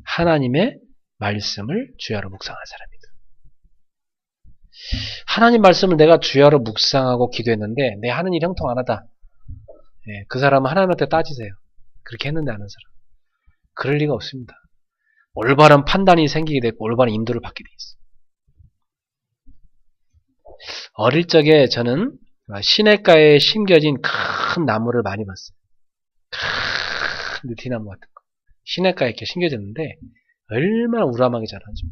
하나님의 말씀을 주야로 묵상한 사람이다. 하나님 말씀을 내가 주야로 묵상하고 기도했는데 내 하는 일이 형통 안 하다. 그 사람은 하나님한테 따지세요. 그렇게 했는데 하는 사람. 그럴 리가 없습니다. 올바른 판단이 생기게 되고 올바른 인도를 받게 돼 있어요. 어릴 적에 저는 시냇가에 심겨진 큰 나무를 많이 봤어요. 큰 느티나무 같은 거. 시냇가에 이렇게 심겨졌는데 얼마나 우람하게 자라죠.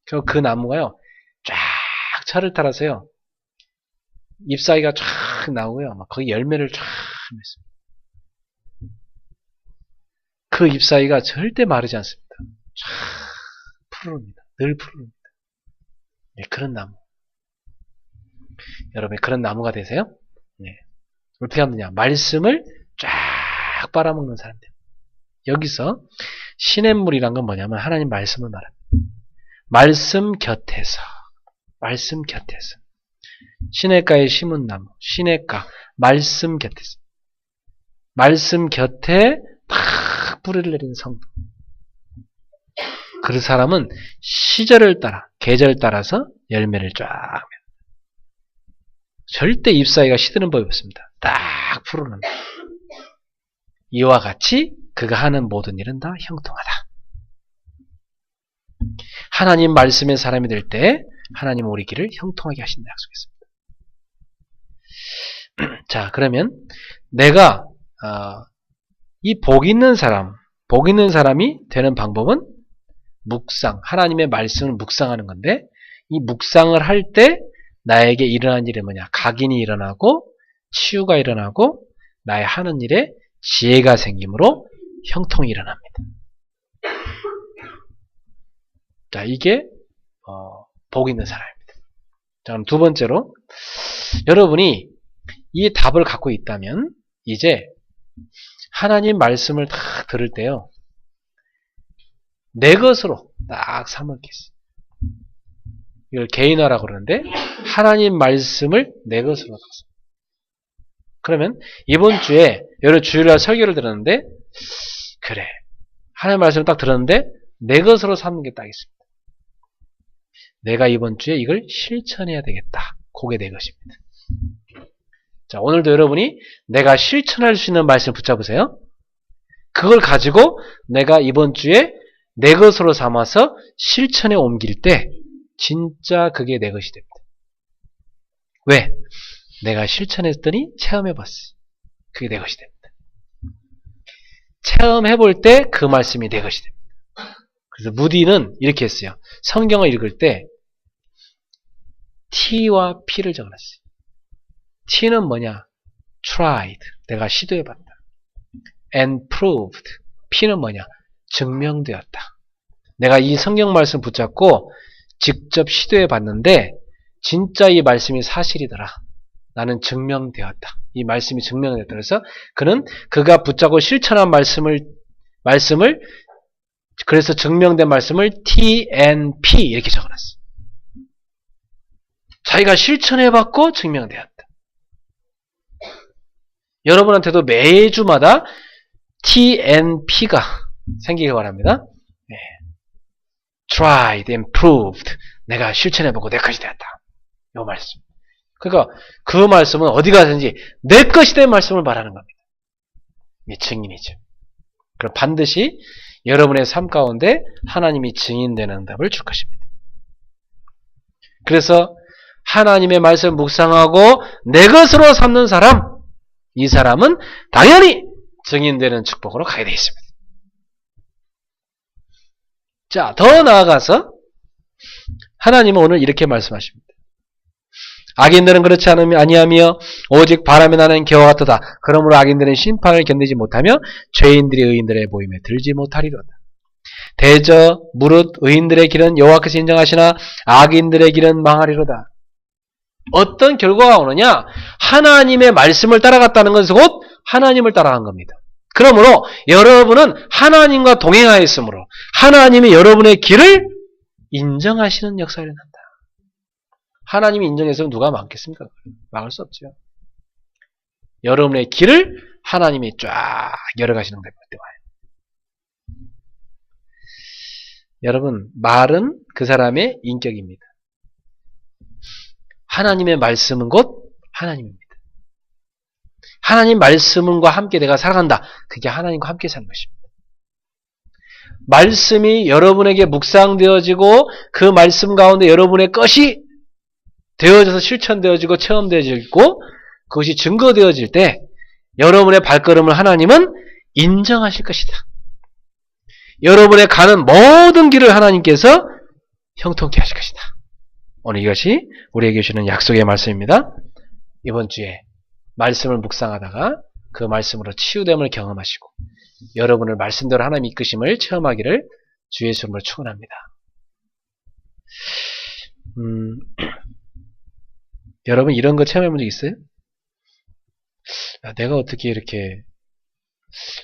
그리고 그 나무가요, 쫙 철을 따라서요, 잎사귀가 쫙 나오고요, 막 거기 열매를 쫙 맺습니다. 그 잎사귀가 절대 마르지 않습니다. 쫙 푸르릅니다. 늘 푸르릅니다. 네, 그런 나무. 여러분 그런 나무가 되세요? 네. 어떻게 하면 되냐? 말씀을 쫙 빨아먹는 사람들. 여기서 시냇물이란 건 뭐냐면 하나님 말씀을 말합니다. 말씀 곁에서 시냇가에 심은 나무, 시냇가, 말씀 곁에서 말씀 곁에 팍 뿌리를 내리는 성도. 그 사람은 시절을 따라, 계절 따라서 열매를 쫙 맺어요. 절대 잎사귀가 시드는 법이 없습니다. 딱 푸르는. 이와 같이 그가 하는 모든 일은 다 형통하다. 하나님 말씀의 사람이 될 때 하나님은 우리 길을 형통하게 하신다 약속했습니다. 자, 그러면 내가 이 복 있는 사람이 되는 방법은 묵상, 하나님의 말씀을 묵상하는 건데, 이 묵상을 할 때 나에게 일어난 일이 뭐냐? 각인이 일어나고 치유가 일어나고 나의 하는 일에 지혜가 생기므로 형통이 일어납니다. 자, 이게 복 있는 사람입니다. 자, 그럼 두 번째로 여러분이 이 답을 갖고 있다면 이제 하나님 말씀을 딱 들을 때요, 내 것으로 딱 삼을겠어요. 이걸 개인화라고 그러는데 하나님 말씀을 내 것으로 삼. 그러면 이번 주에 여러 주일날 설교를 들었는데, 그래, 하나님 말씀을 딱 들었는데 내 것으로 삼는 게 딱 있습니다. 내가 이번 주에 이걸 실천해야 되겠다. 그게 내 것입니다. 자, 오늘도 여러분이 내가 실천할 수 있는 말씀 붙잡으세요. 그걸 가지고 내가 이번 주에 내 것으로 삼아서 실천에 옮길 때 진짜 그게 내 것이 됩니다. 왜? 내가 실천했더니 체험해봤어. 그게 내 것이 됩니다. 체험해볼 때 그 말씀이 내 것이 됩니다. 그래서 무디는 이렇게 했어요. 성경을 읽을 때 T와 P를 적어놨어요. T는 뭐냐? tried. 내가 시도해봤다. and proved. P는 뭐냐? 증명되었다. 내가 이 성경 말씀 붙잡고 직접 시도해봤는데 진짜 이 말씀이 사실이더라. 나는 증명되었다. 이 말씀이 증명됐다. 그래서 그가 붙잡고 실천한 말씀을 그래서 증명된 말씀을 T&P 이렇게 적어놨어. 자기가 실천해봤고 증명되었다. 여러분한테도 매주마다 T&P가 생기길 바랍니다. 네. Tried and proved. 내가 실천해보고 내 것이 되었다. 이 말씀. 그러니까 그 말씀은 어디 가든지 내 것이 된 말씀을 말하는 겁니다. 이게 증인이죠. 그럼 반드시 여러분의 삶 가운데 하나님이 증인되는 응답을 줄 것입니다. 그래서 하나님의 말씀 묵상하고 내 것으로 삼는 사람, 이 사람은 당연히 증인되는 축복으로 가게 되어 있습니다. 자, 더 나아가서 하나님은 오늘 이렇게 말씀하십니다. 악인들은 그렇지 아니하며 오직 바람이 나는 개와 같도다. 그러므로 악인들은 심판을 견디지 못하며 죄인들이 의인들의 모임에 들지 못하리로다. 대저 무릇 의인들의 길은 여호와께서 인정하시나 악인들의 길은 망하리로다. 어떤 결과가 오느냐? 하나님의 말씀을 따라갔다는 것은 곧 하나님을 따라간 겁니다. 그러므로 여러분은 하나님과 동행하였으므로 하나님이 여러분의 길을 인정하시는 역사를 한다. 하나님이 인정해서 누가 막겠습니까? 막을 수 없죠. 여러분의 길을 하나님이 쫙 열어가시는 거예요. 여러분, 말은 그 사람의 인격입니다. 하나님의 말씀은 곧 하나님입니다. 하나님 말씀과 함께 내가 살아간다. 그게 하나님과 함께 사는 것입니다. 말씀이 여러분에게 묵상되어지고 그 말씀 가운데 여러분의 것이 되어져서 실천되어지고 체험되어지고 그것이 증거되어질 때 여러분의 발걸음을 하나님은 인정하실 것이다. 여러분의 가는 모든 길을 하나님께서 형통케 하실 것이다. 오늘 이것이 우리에게 주시는 약속의 말씀입니다. 이번 주에 말씀을 묵상하다가 그 말씀으로 치유됨을 경험하시고 여러분을 말씀대로 하나님 이끄심을 체험하기를 주 예수 이름으로 축원합니다. 여러분 이런 거 체험해 본 적 있어요? 야, 내가 어떻게 이렇게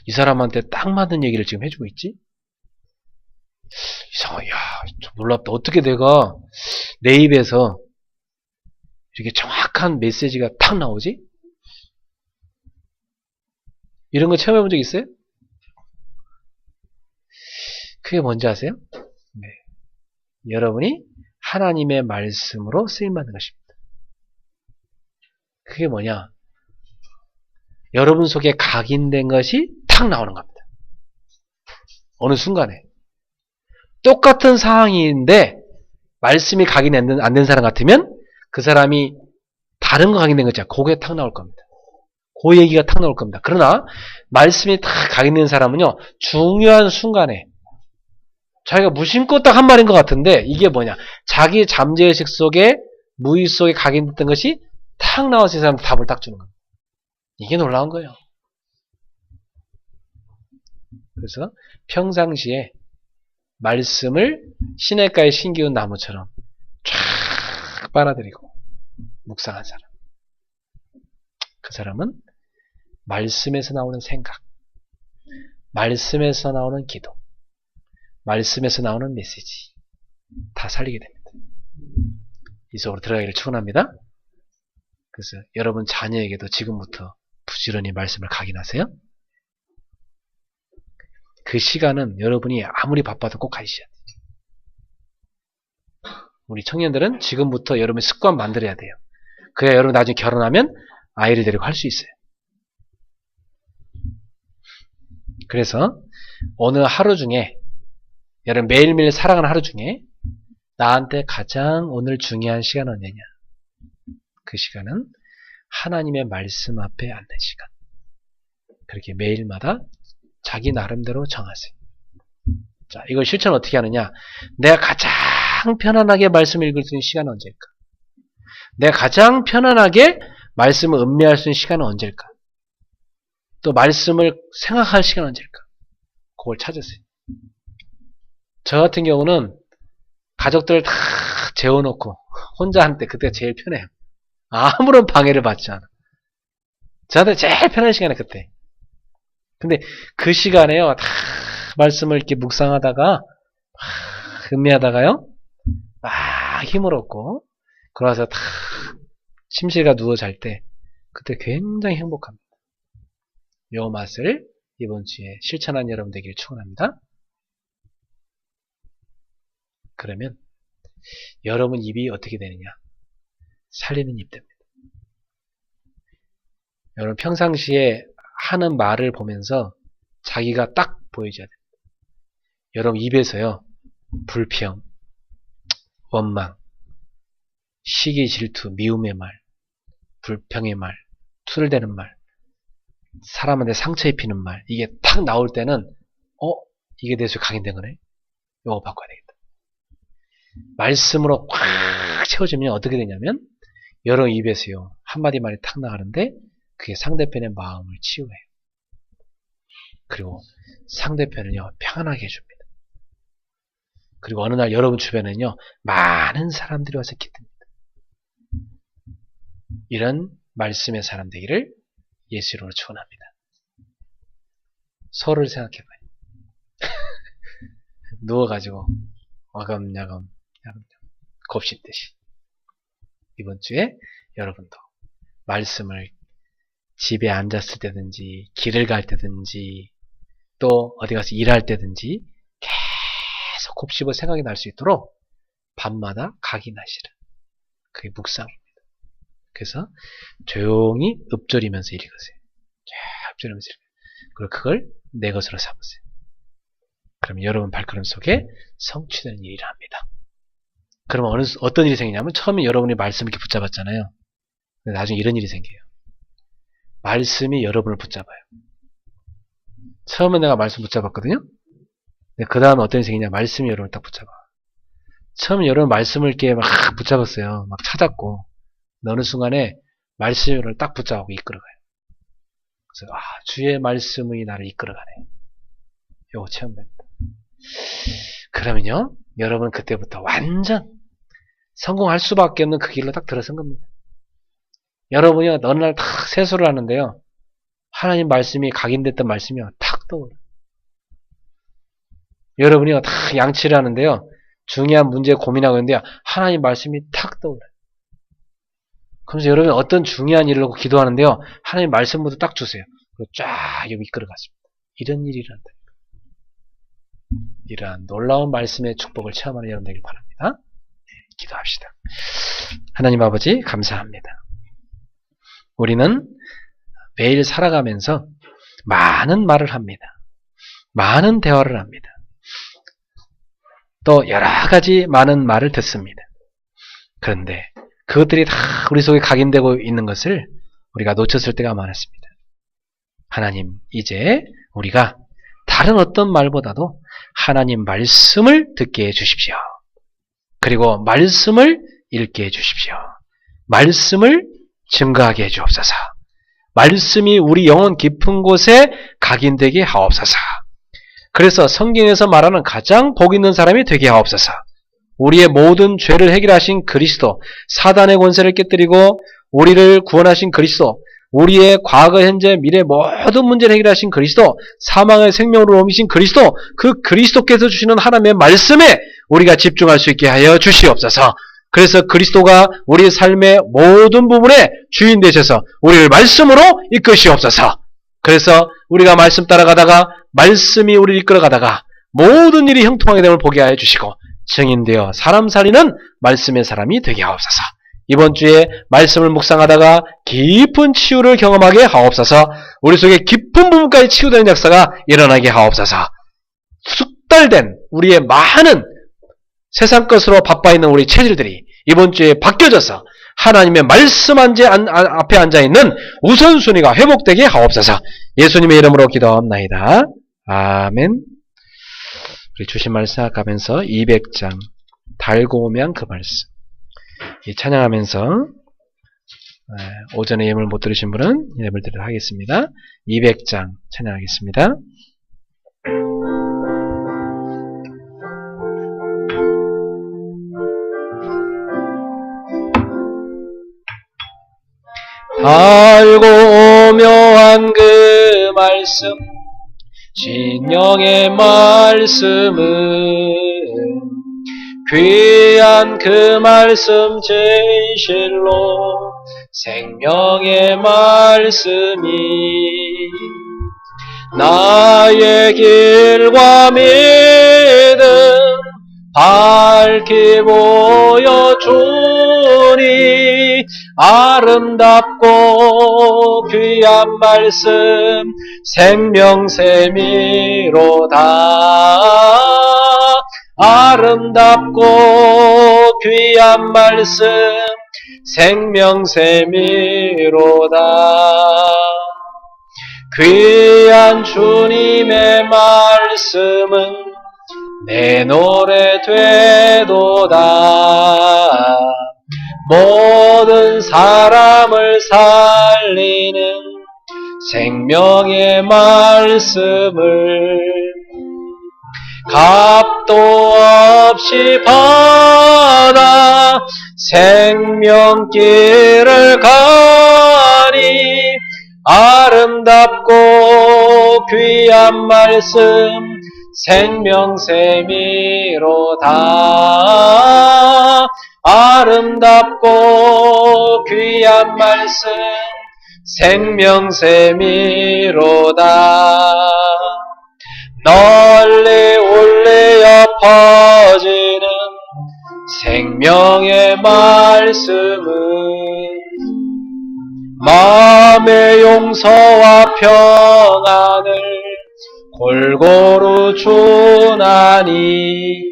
이 사람한테 딱 맞는 얘기를 지금 해주고 있지? 이상해. 야, 좀 놀랍다. 어떻게 내가 내 입에서 이렇게 정확한 메시지가 탁 나오지? 이런 거 체험해 본 적 있어요? 그게 뭔지 아세요? 네. 여러분이 하나님의 말씀으로 쓰임받는 것입니다. 그게 뭐냐? 여러분 속에 각인된 것이 탁 나오는 겁니다. 어느 순간에 똑같은 상황인데 말씀이 각인이 안 된 사람 같으면 그 사람이 다른 거 각인된 거 있잖아요. 그게 탁 나올 겁니다. 그 얘기가 탁 나올 겁니다. 그러나 말씀이 탁 각인된 사람은요. 중요한 순간에 자기가 무심코 딱 한 말인 것 같은데 이게 뭐냐. 자기 잠재의식 속에 무의 속에 각인됐던 것이 탁 나와서 이 사람 답을 딱 주는 겁니다. 이게 놀라운 거예요. 그래서 평상시에 말씀을 시냇가에 심기운 나무처럼 쫙 빨아들이고 묵상한 사람. 그 사람은 말씀에서 나오는 생각, 말씀에서 나오는 기도, 말씀에서 나오는 메시지 다 살리게 됩니다. 이 속으로 들어가기를 축원합니다. 그래서 여러분 자녀에게도 지금부터 부지런히 말씀을 각인하세요. 그 시간은 여러분이 아무리 바빠도 꼭 가지셔야 돼요. 우리 청년들은 지금부터 여러분의 습관 만들어야 돼요. 그래야 여러분 나중에 결혼하면 아이를 데리고 할 수 있어요. 그래서 어느 하루 중에 여러분 매일매일 살아가는 하루 중에 나한테 가장 오늘 중요한 시간은 언제냐? 그 시간은 하나님의 말씀 앞에 앉는 시간. 그렇게 매일마다 자기 나름대로 정하세요. 자, 이걸 실천 어떻게 하느냐? 내가 가장 편안하게 말씀을 읽을 수 있는 시간은 언제일까? 내가 가장 편안하게 말씀을 음미할 수 있는 시간은 언제일까? 또 말씀을 생각할 시간은 언제일까? 그걸 찾으세요. 저 같은 경우는 가족들 다 재워놓고 혼자 할 때 그때가 제일 편해요. 아무런 방해를 받지 않아. 저한테 제일 편한 시간이 그때. 근데 그 시간에요, 다 말씀을 이렇게 묵상하다가, 음미하다가요, 막 힘을 얻고, 그러면서 다 침실가 누워 잘 때, 그때 굉장히 행복합니다. 요 맛을 이번 주에 실천한 여러분 되기를 축원합니다. 그러면 여러분 입이 어떻게 되느냐? 살리는 입 됩니다. 여러분 평상시에 하는 말을 보면서 자기가 딱 보여줘야 됩니다. 여러분 입에서요. 불평, 원망, 시기, 질투, 미움의 말, 불평의 말, 투덜대는 말, 사람한테 상처 입히는 말 이게 딱 나올 때는 이게 내 속에 각인된 거네. 이거 바꿔야 되겠다. 말씀으로 꽉 채워지면 어떻게 되냐면 여러분 입에서요. 한마디 말이 탁 나가는데 그게 상대편의 마음을 치유해요. 그리고 상대편을요. 평안하게 해줍니다. 그리고 어느 날 여러분 주변에는요. 많은 사람들이 와서 기쁩니다. 이런 말씀의 사람 되기를 예수 이름으로 축원합니다. 서로를 생각해봐요. 누워가지고 와감야감 곱씹듯이 이번 주에 여러분도 말씀을 집에 앉았을 때든지 길을 갈 때든지 또 어디 가서 일할 때든지 계속 곱씹어 생각이 날 수 있도록 밤마다 각인하시라. 그게 묵상입니다. 그래서 조용히 읊조리면서 읽으세요. 읊조리면서 읽으세요. 그리고 그걸 내 것으로 삼으세요. 그러면 여러분 발걸음 속에 성취되는 일이라 합니다. 그러면 어떤 일이 생기냐면 처음에 여러분이 말씀을 이렇게 붙잡았잖아요. 근데 나중에 이런 일이 생겨요. 말씀이 여러분을 붙잡아요. 처음에 내가 말씀 붙잡았거든요. 근데 그 다음에 어떤 일이 생기냐. 말씀이 여러분을 딱 붙잡아. 처음에 여러분 말씀을 이렇게 막 붙잡았어요. 막 찾았고 어느 순간에 말씀이 여러분을 딱 붙잡고 이끌어가요. 그래서 주의 말씀이 나를 이끌어가네. 요거 체험됩니다. 그러면요. 여러분 그때부터 완전 성공할 수밖에 없는 그 길로 딱 들어선 겁니다. 여러분이 어느 날 탁 세수를 하는데요. 하나님 말씀이 각인됐던 말씀이 탁 떠오르요. 여러분이 탁 양치를 하는데요. 중요한 문제에 고민하고 있는데요. 하나님 말씀이 탁 떠오르요. 그러면서 여러분이 어떤 중요한 일을 놓고 기도하는데요. 하나님 말씀부터 딱 주세요. 그리고 쫙 이끌어갔습니다. 이런 일이란다. 이러한 놀라운 말씀의 축복을 체험하는 여러분 되길 바랍니다. 기도합시다. 하나님 아버지 감사합니다. 우리는 매일 살아가면서 많은 말을 합니다. 많은 대화를 합니다. 또 여러 가지 많은 말을 듣습니다. 그런데 그것들이 다 우리 속에 각인되고 있는 것을 우리가 놓쳤을 때가 많았습니다. 하나님, 이제 우리가 다른 어떤 말보다도 하나님 말씀을 듣게 해주십시오. 그리고 말씀을 읽게 해주십시오. 말씀을 증거하게 해주옵소서. 말씀이 우리 영혼 깊은 곳에 각인되게 하옵소서. 그래서 성경에서 말하는 가장 복 있는 사람이 되게 하옵소서. 우리의 모든 죄를 해결하신 그리스도, 사단의 권세를 깨뜨리고 우리를 구원하신 그리스도, 우리의 과거, 현재, 미래 모든 문제를 해결하신 그리스도, 사망의 생명으로 옮기신 그리스도, 그 그리스도께서 주시는 하나님의 말씀에 우리가 집중할 수 있게 하여 주시옵소서. 그래서 그리스도가 우리 삶의 모든 부분에 주인 되셔서 우리를 말씀으로 이끄시옵소서. 그래서 우리가 말씀 따라가다가 말씀이 우리를 이끌어가다가 모든 일이 형통하게 됨을 보게 하여 주시고 증인되어 사람 살리는 말씀의 사람이 되게 하옵소서. 이번 주에 말씀을 묵상하다가 깊은 치유를 경험하게 하옵소서. 우리 속에 깊은 부분까지 치유되는 역사가 일어나게 하옵소서. 숙달된 우리의 많은 세상 것으로 바빠있는 우리 체질들이 이번 주에 바뀌어져서 하나님의 말씀 앞에 앉아있는 우선순위가 회복되게 하옵소서. 예수님의 이름으로 기도합나이다. 아멘. 우리 주신 말씀 생각하면서 200장 달고 오면 그 말씀 찬양하면서 오전에 예물 못 들으신 분은 예물 드리도록 하겠습니다. 200장 찬양하겠습니다. 달고 묘한 그 말씀 진영의 말씀은 귀한 그 말씀 진실로 생명의 말씀이 나의 길과 믿음 밝히 보여주니 아름답고 귀한 말씀 생명샘이로다. 아름답고 귀한 말씀 생명샘이로다. 귀한 주님의 말씀은 내 노래 되도다. 모든 사람을 살리는 생명의 말씀을 값도 없이 받아 생명길을 가니 아름답고 귀한 말씀 생명샘이로다. 아름답고 귀한 말씀 생명샘이로다. 널리 울려 퍼지는 생명의 말씀은 마음의 용서와 평안을 골고루 주나니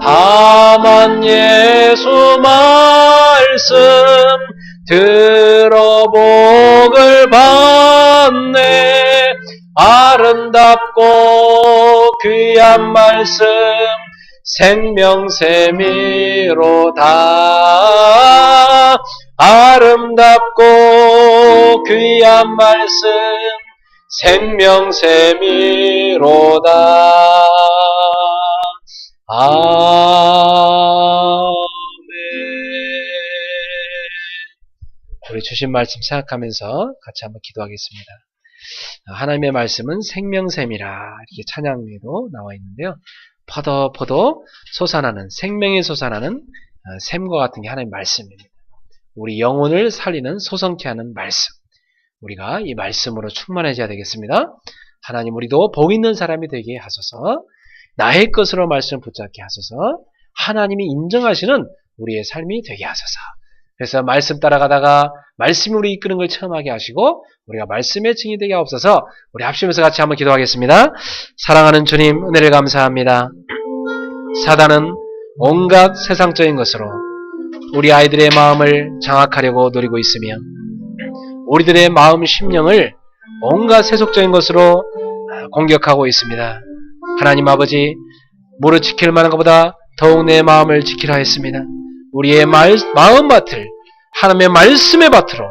다만 예수 말씀 들어 복을 받네. 아름답고 귀한 말씀 생명샘이로다. 아름답고 귀한 말씀 생명샘이로다. 아멘. 우리 주신 말씀 생각하면서 같이 한번 기도하겠습니다. 하나님의 말씀은 생명샘이라 이렇게 찬양에도 나와 있는데요. 퍼덕퍼덕 솟아나는 생명이 솟아나는 샘과 같은 게 하나님의 말씀입니다. 우리 영혼을 살리는 소성케 하는 말씀. 우리가 이 말씀으로 충만해져야 되겠습니다. 하나님 우리도 복 있는 사람이 되게 하소서. 나의 것으로 말씀을 붙잡게 하소서. 하나님이 인정하시는 우리의 삶이 되게 하소서. 그래서 말씀 따라가다가 말씀이 우리 이끄는 걸 체험하게 하시고 우리가 말씀의 증인이 되게 하옵소서. 우리 합심해서 같이 한번 기도하겠습니다. 사랑하는 주님 은혜를 감사합니다. 사단은 온갖 세상적인 것으로 우리 아이들의 마음을 장악하려고 노리고 있으며 우리들의 마음 심령을 온갖 세속적인 것으로 공격하고 있습니다. 하나님 아버지, 무릇 지킬 만한 것보다 더욱 내 마음을 지키라 했습니다. 우리의 마음밭을 하나님의 말씀의 밭으로,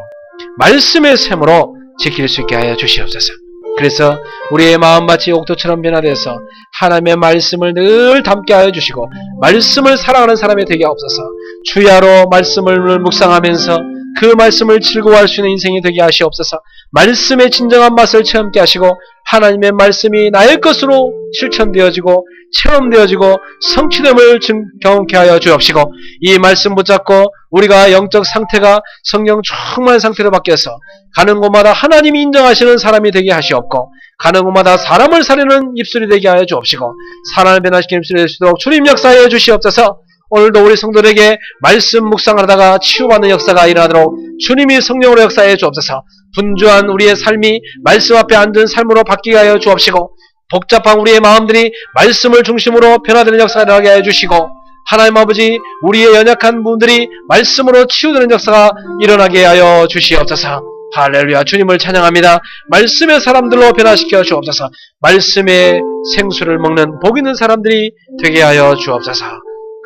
말씀의 샘으로 지킬 수 있게 하여 주시옵소서. 그래서 우리의 마음밭이 옥토처럼 변화되어서 하나님의 말씀을 늘 담게 하여 주시고 말씀을 사랑하는 사람이 되게 하옵소서. 주야로 말씀을 묵상하면서 그 말씀을 즐거워할 수 있는 인생이 되게 하시옵소서. 말씀의 진정한 맛을 체험케 하시고 하나님의 말씀이 나의 것으로 실천되어지고 체험되어지고 성취됨을 경험케 하여 주옵시고 이 말씀 붙잡고 우리가 영적 상태가 성령 충만한 상태로 바뀌어서 가는 곳마다 하나님이 인정하시는 사람이 되게 하시옵고 가는 곳마다 사람을 살리는 입술이 되게 하여 주옵시고 사람을 변화시키는 입술이 될 수 있도록 주님 역사하여 주시옵소서. 오늘도 우리 성도들에게 말씀 묵상하다가 치유받는 역사가 일어나도록 주님이 성령으로 역사해 주옵소서. 분주한 우리의 삶이 말씀 앞에 앉은 삶으로 바뀌게 하여 주옵시고 복잡한 우리의 마음들이 말씀을 중심으로 변화되는 역사가 일어나게 하여 주시고 하나님 아버지 우리의 연약한 부분들이 말씀으로 치유되는 역사가 일어나게 하여 주시옵소서. 할렐루야. 주님을 찬양합니다. 말씀의 사람들로 변화시켜 주옵소서. 말씀의 생수를 먹는 복 있는 사람들이 되게 하여 주옵소서.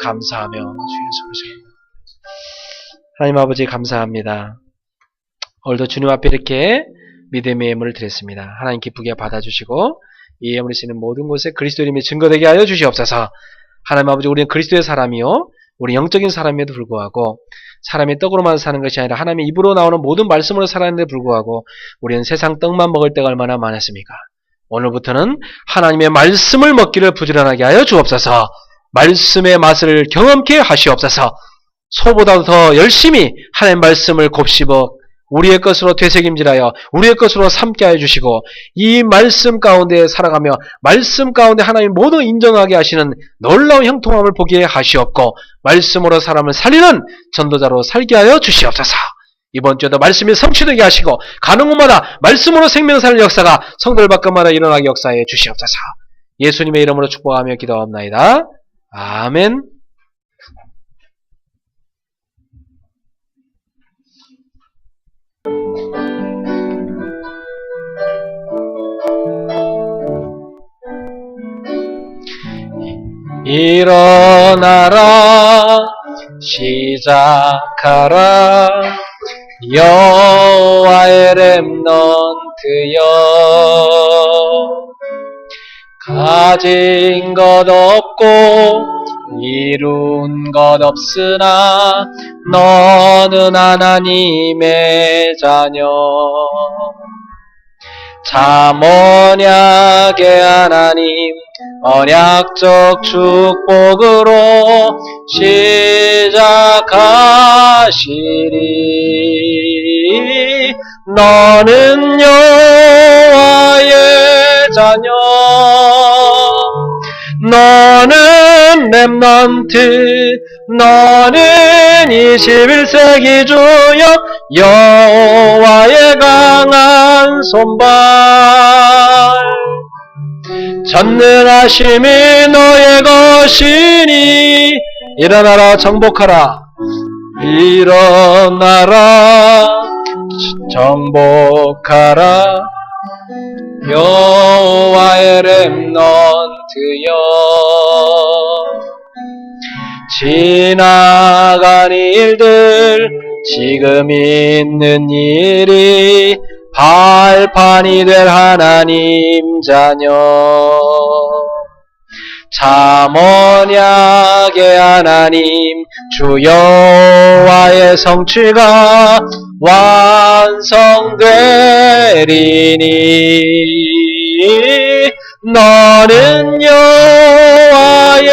감사하며 주 예수 그리스도 하나님 아버지 감사합니다. 오늘도 주님 앞에 이렇게 믿음의 예물을 드렸습니다. 하나님 기쁘게 받아주시고 이 예물을 쓰는 모든 곳에 그리스도 이름이 증거되게 하여 주시옵소서. 하나님 아버지 우리는 그리스도의 사람이요 우리 영적인 사람임에도 불구하고 사람이 떡으로만 사는 것이 아니라 하나님의 입으로 나오는 모든 말씀으로 살았는데 불구하고 우리는 세상 떡만 먹을 때가 얼마나 많았습니까? 오늘부터는 하나님의 말씀을 먹기를 부지런하게 하여 주옵소서. 말씀의 맛을 경험케 하시옵소서. 소보다도 더 열심히 하나님의 말씀을 곱씹어 우리의 것으로 되새김질하여 우리의 것으로 삼게 하여 주시고 이 말씀 가운데 살아가며 말씀 가운데 하나님 모두 인정하게 하시는 놀라운 형통함을 보게 하시옵고 말씀으로 사람을 살리는 전도자로 살게 하여 주시옵소서. 이번 주에도 말씀이 성취되게 하시고 가는 곳마다 말씀으로 생명 살리는 역사가 성도들 밖마다 일어나게 역사해 주시옵소서. 예수님의 이름으로 축복하며 기도하옵나이다. 아멘. 일어나라 시작하라 여호와의 렘넌트여 가진 것 없고 이룬 것 없으나 너는 하나님의 자녀 참 언약의 하나님 언약적 축복으로 시작하시리 너는 여호와의 자녀 너는 렘넌트 너는 21세기 주역 여호와의 강한 손발 전능하심이 너의 것이니 일어나라 정복하라 일어나라 정복하라 여호와의 렘넌트여 지나간 일들 지금 있는 일이 발판이 될 하나님 자녀 참 언약의 하나님 주 여호와의 성취가 완성되리니 너는 여호와의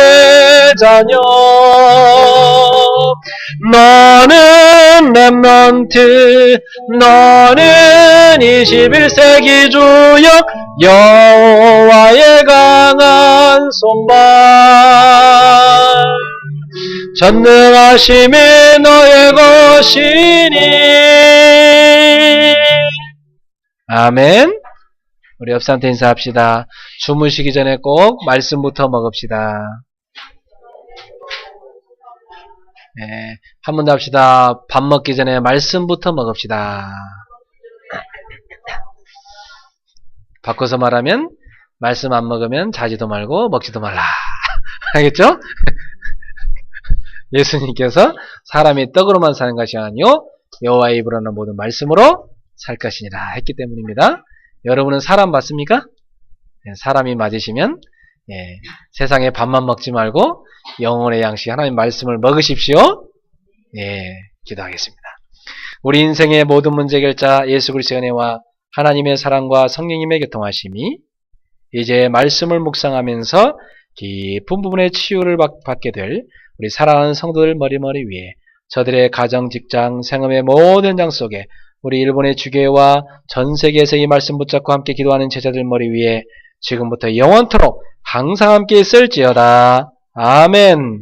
자녀 너는 렘넌트 너는 21세기 주역 여호와의 강한 손발 전능하심이 너의 것이니 아멘. 우리 옆 사람한테 인사합시다. 주무시기 전에 꼭 말씀부터 먹읍시다. 예, 한 번 더 합시다. 밥 먹기 전에 말씀부터 먹읍시다. 바꿔서 말하면 말씀 안 먹으면 자지도 말고 먹지도 말라. 알겠죠? 예수님께서 사람이 떡으로만 사는 것이 아니요 여호와의 입으로는 모든 말씀으로 살 것이니라 했기 때문입니다. 여러분은 사람 맞습니까? 예, 사람이 맞으시면 예, 세상에 밥만 먹지 말고 영혼의 양식 하나님 말씀을 먹으십시오. 예, 기도하겠습니다. 우리 인생의 모든 문제 해결자 예수 그리스도의 은혜와 하나님의 사랑과 성령님의 교통하심이 이제 말씀을 묵상하면서 깊은 부분의 치유를 받게 될 우리 사랑하는 성도들 머리머리 위에 저들의 가정, 직장, 생업의 모든 장 속에 우리 일본의 주교와 전 세계에서 이 말씀 붙잡고 함께 기도하는 제자들 머리 위에 지금부터 영원토록 항상 함께 있을지어다. 아멘.